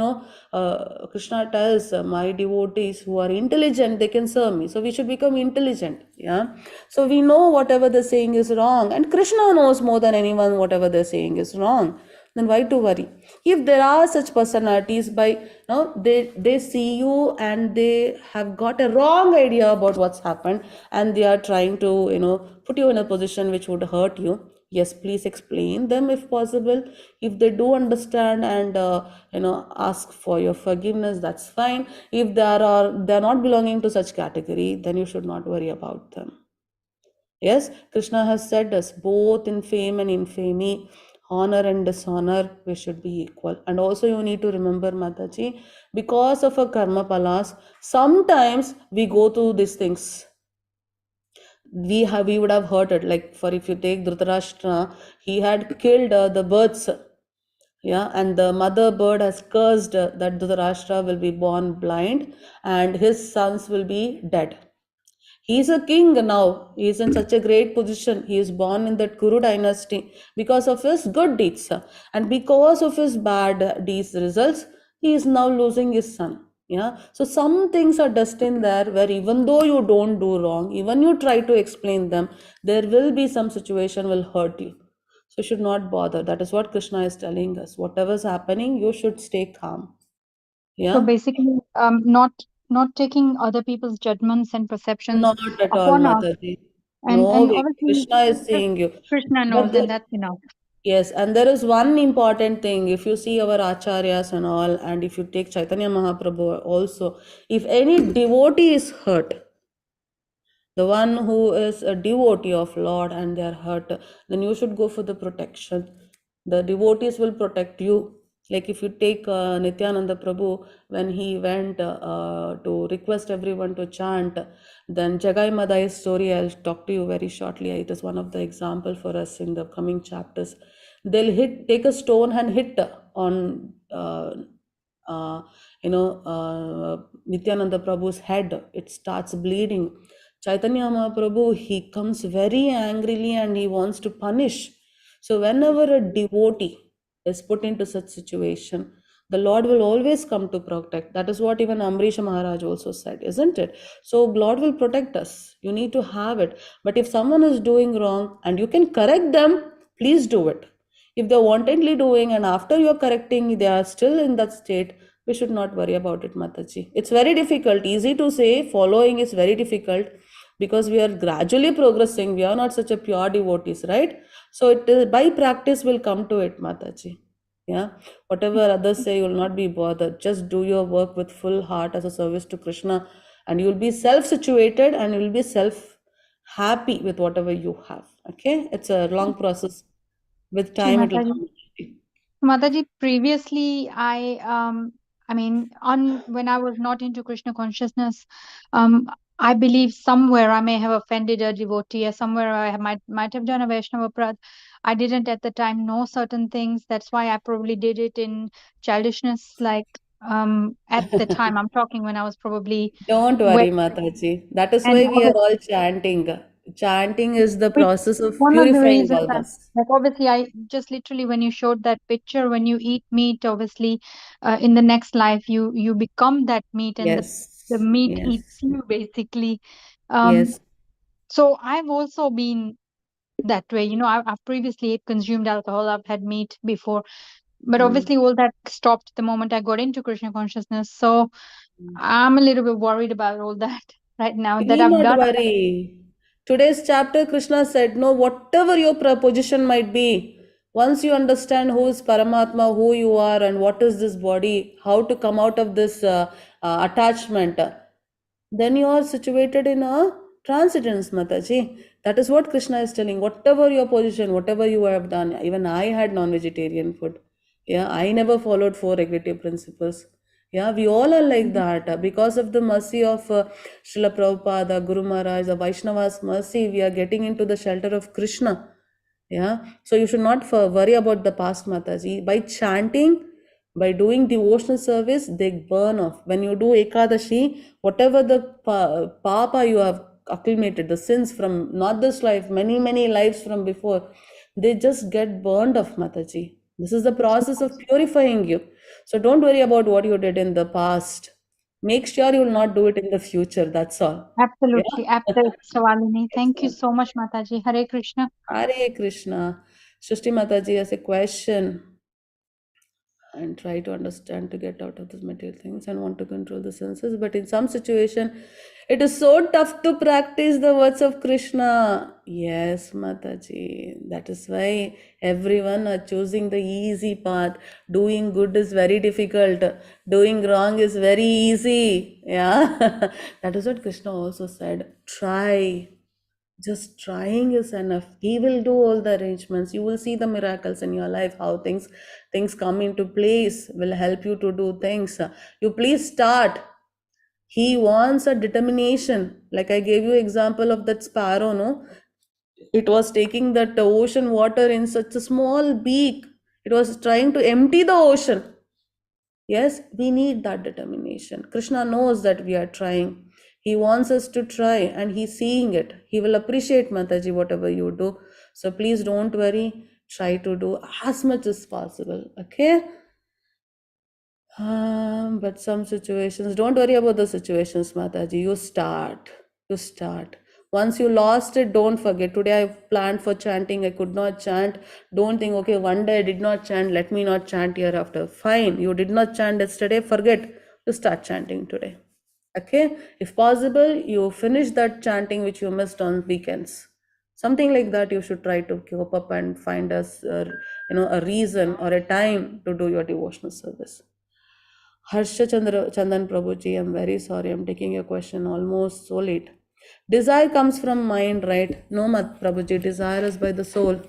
S1: Krishna tells my devotees who are intelligent, they can serve me. So we should become intelligent. Yeah, so we know whatever they're saying is wrong, and Krishna knows more than anyone whatever they're saying is wrong. then why to worry? If there are such personalities, they see you and they have got a wrong idea about what's happened, and they are trying to put you in a position which would hurt you. Yes, please explain them if possible. If they do understand and ask for your forgiveness, that's fine. If they're not belonging to such category, then you should not worry about them. Yes, Krishna has said us both in fame and infamy, honor and dishonor, we should be equal. And also you need to remember, Mataji, because of our karma palas, sometimes we go through these things. We would have heard it, like for if you take Dhritarashtra, he had killed the birds. Yeah, and the mother bird has cursed that Dhritarashtra will be born blind and his sons will be dead. He is a king now. He is in such a great position. He is born in that Kuru dynasty because of his good deeds. And because of his bad deeds results, he is now losing his son. Yeah. So some things are destined there where even though you don't do wrong, even you try to explain them, there will be some situation will hurt you. So you should not bother. That is what Krishna is telling us. Whatever is happening, you should stay calm. Yeah.
S8: So basically, not taking other people's judgments and perceptions
S1: Not at all,
S8: upon us,
S1: Mataji.
S8: and
S1: No way.
S8: obviously
S1: Krishna is saying you.
S8: Krishna knows,
S1: But there,
S8: and that's enough.
S1: yes, and there is one important thing. If you see our acharyas and all, and if you take Chaitanya Mahaprabhu also, if any devotee is hurt, the one who is a devotee of Lord and they are hurt, then you should go for the protection. The devotees will protect you. Like if you take Nityananda Prabhu, when he went to request everyone to chant, then Jagai Madai's story, I'll talk to you very shortly. It is one of the example for us in the coming chapters. They'll take a stone and hit on Nityananda Prabhu's head. It starts bleeding. Chaitanya Mahaprabhu, he comes very angrily and he wants to punish. So whenever a devotee is put into such situation, the Lord will always come to protect. That is what even Amrish Maharaj also said, isn't it? So Lord will protect us. You need to have it. But if someone is doing wrong and you can correct them, please do it. If they're wantonly doing and after you're correcting, they are still in that state, we should not worry about it, Mataji. It's very difficult. Easy to say, following is very difficult because we are gradually progressing. We are not such a pure devotees, right? So it is by practice will come to it, Mataji. Yeah, whatever others say, you will not be bothered. Just do your work with full heart as a service to Krishna, and you will be self-situated and you will be self-happy with whatever you have. Okay, it's a long process. With
S8: Ji
S1: time, it will
S8: Mataji.
S1: come.
S8: Mataji, previously I mean, when I was not into Krishna consciousness, I believe somewhere I may have offended a devotee, or somewhere I might have done a Vaishnava Aparadh. I didn't at the time know certain things. That's why I probably did it in childishness, like at the time. I'm talking when I was probably
S1: Don't
S8: when
S1: worry, Mataji. That is
S8: and
S1: why we are all chanting. Chanting is the
S8: which
S1: process of
S8: one of the
S1: purifying
S8: reasons
S1: all
S8: I'm
S1: this.
S8: like, obviously, I just literally, when you showed that picture, when you eat meat, obviously, in the next life, you become that meat, and the
S1: Yes,
S8: meat
S1: yes,
S8: eats you basically. Um,
S1: yes.
S8: so I've also been that way. I've previously consumed alcohol. I've had meat before, but
S1: Mm.
S8: obviously, all that stopped the moment I got into Krishna consciousness. So I'm a little bit worried about all that right now
S1: You
S8: that
S1: need
S8: I've
S1: not
S8: done.
S1: worry. Today's chapter, Krishna said, no, whatever your position might be, once you understand who is Paramatma, who you are, and what is this body, how to come out of this attachment, then you are situated in a transcendence, Mataji. That is what Krishna is telling. Whatever your position, whatever you have done, even I had non-vegetarian food. Yeah, I never followed four regulative principles. Yeah, we all are like that. Because of the mercy of Srila Prabhupada, Guru Maharaj, the Vaishnava's mercy, we are getting into the shelter of Krishna. Yeah, so you should not worry about the past, Mataji. By chanting, by doing devotional service, they burn off. When you do Ekadashi, whatever the papa you have accumulated, the sins from not this life, many, many lives from before, they just get burned off, Mataji. This is the process of purifying you. So don't worry about what you did in the past. Make sure you will not do it in the future. That's all. Yeah.
S8: Absolutely, absolutely, Shavalini.
S1: Yes,
S8: Thank you
S1: sir.
S8: so much, Mataji. Hare Krishna.
S1: Hare Krishna. Srishti Mataji has a question. and try to understand to get out of these material things and want to control the senses. But in some situation, it is so tough to practice the words of Krishna. Yes, Mataji. That is why everyone are choosing the easy path. Doing good is very difficult. Doing wrong is very easy. Yeah. That is what Krishna also said. Try. Just trying is enough. He will do all the arrangements. You will see the miracles in your life, how things come into place, will help you to do things. You please start. He wants a determination. Like I gave you example of that sparrow, no? It was taking that ocean water in such a small beak. It was trying to empty the ocean. Yes, we need that determination. Krishna knows that we are trying. He wants us to try and he's seeing it. He will appreciate, Mataji, whatever you do. So please don't worry. Try to do as much as possible. Okay? But some situations, don't worry about the situations, Mataji. You start. You start. Once you lost it, don't forget. Today I planned for chanting. I could not chant. Don't think, okay, one day I did not chant. Let me not chant hereafter. Fine. You did not chant yesterday. Forget. You start chanting today. Okay? If possible, you finish that chanting which you missed on weekends. Something like that you should try to cope up and find us, a reason or a time to do your devotional service. Harsha Chandan Prabhuji, I'm very sorry, I'm taking your question almost so late. Desire comes from mind, right? No, Mat Prabhuji, desire is by the soul.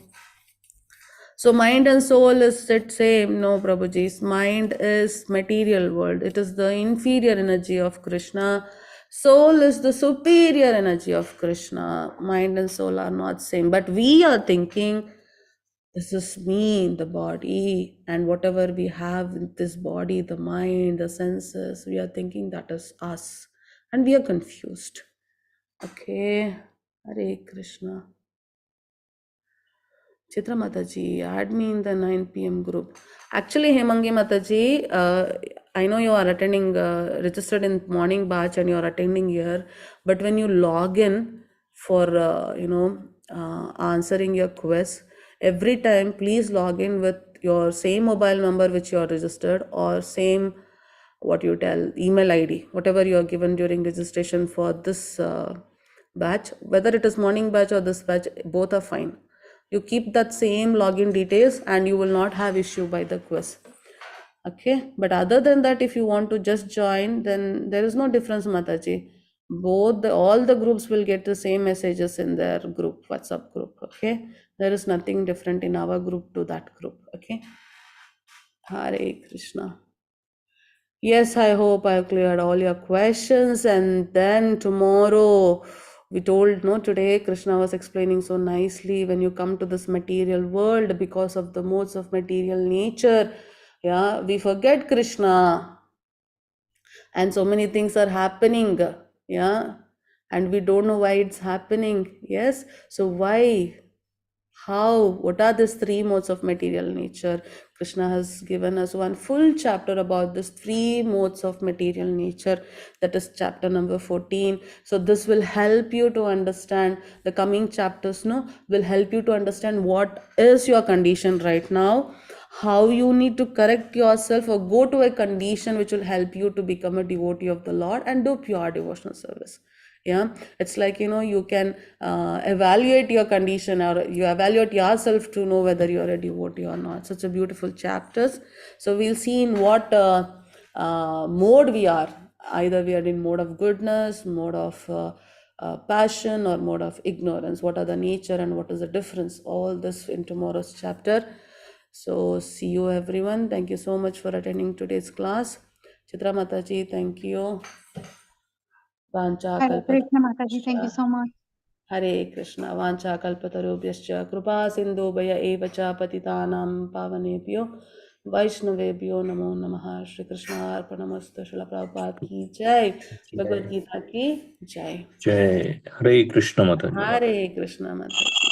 S1: So mind and soul is the same. No, Prabhuji's mind is material world. It is the inferior energy of Krishna. Soul is the superior energy of Krishna. Mind and soul are not same. But we are thinking, this is me, the body, and whatever we have in this body, the mind, the senses, we are thinking that is us. And we are confused. Okay. Hare Krishna. Chitra Mataji, add me in the 9 p.m. group. Actually, Hemangi Mataji, I know you are attending, registered in morning batch and you are attending here. But when you log in for, answering your quiz, every time please log in with your same mobile number which you are registered or same, email ID, whatever you are given during registration for this batch. Whether it is morning batch or this batch, both are fine. You keep that same login details and you will not have issue by the quiz. Okay, but other than that, if you want to just join, then there is no difference, Mataji. All the groups will get the same messages in their group, WhatsApp group. Okay, there is nothing different in our group to that group. Okay, Hare Krishna. Yes, I hope I have cleared all your questions. And then tomorrow, we told, no, today Krishna was explaining so nicely, when you come to this material world, because of the modes of material nature, yeah, we forget Krishna. And so many things are happening, yeah, and we don't know why it's happening. Yes, so why? How? What are these 3 modes of material nature? Krishna has given us one full chapter about these 3 modes of material nature. That is chapter number 14. So this will help you to understand. The coming chapters, will help you to understand what is your condition right now, how you need to correct yourself or go to a condition which will help you to become a devotee of the Lord and do pure devotional service. Yeah, it's like, you can evaluate your condition, or you evaluate yourself to know whether you're a devotee or not. Such a beautiful chapters. So we'll see in what mode we are. Either we are in mode of goodness, mode of passion, or mode of ignorance. What are the nature and what is the difference? All this in tomorrow's chapter. So see you everyone. Thank you so much for attending today's class. Chitra Mataji, thank you. Vancha
S8: Hare
S1: kalpataru.
S8: Krishna Mataji, thank you so much.
S1: Hare Krishna. Vancha kalpatarubhyascha kripa sindhubhaya eva cha patitanam pavanebhyo vaishnavebhyo namo namaha. Shri Krishna arpanamastu. Srila Prabhupada ki jai. Bhagavad Gita ki jai.
S7: Jai Hare Krishna Mataji.
S1: Hare Krishna Mataji.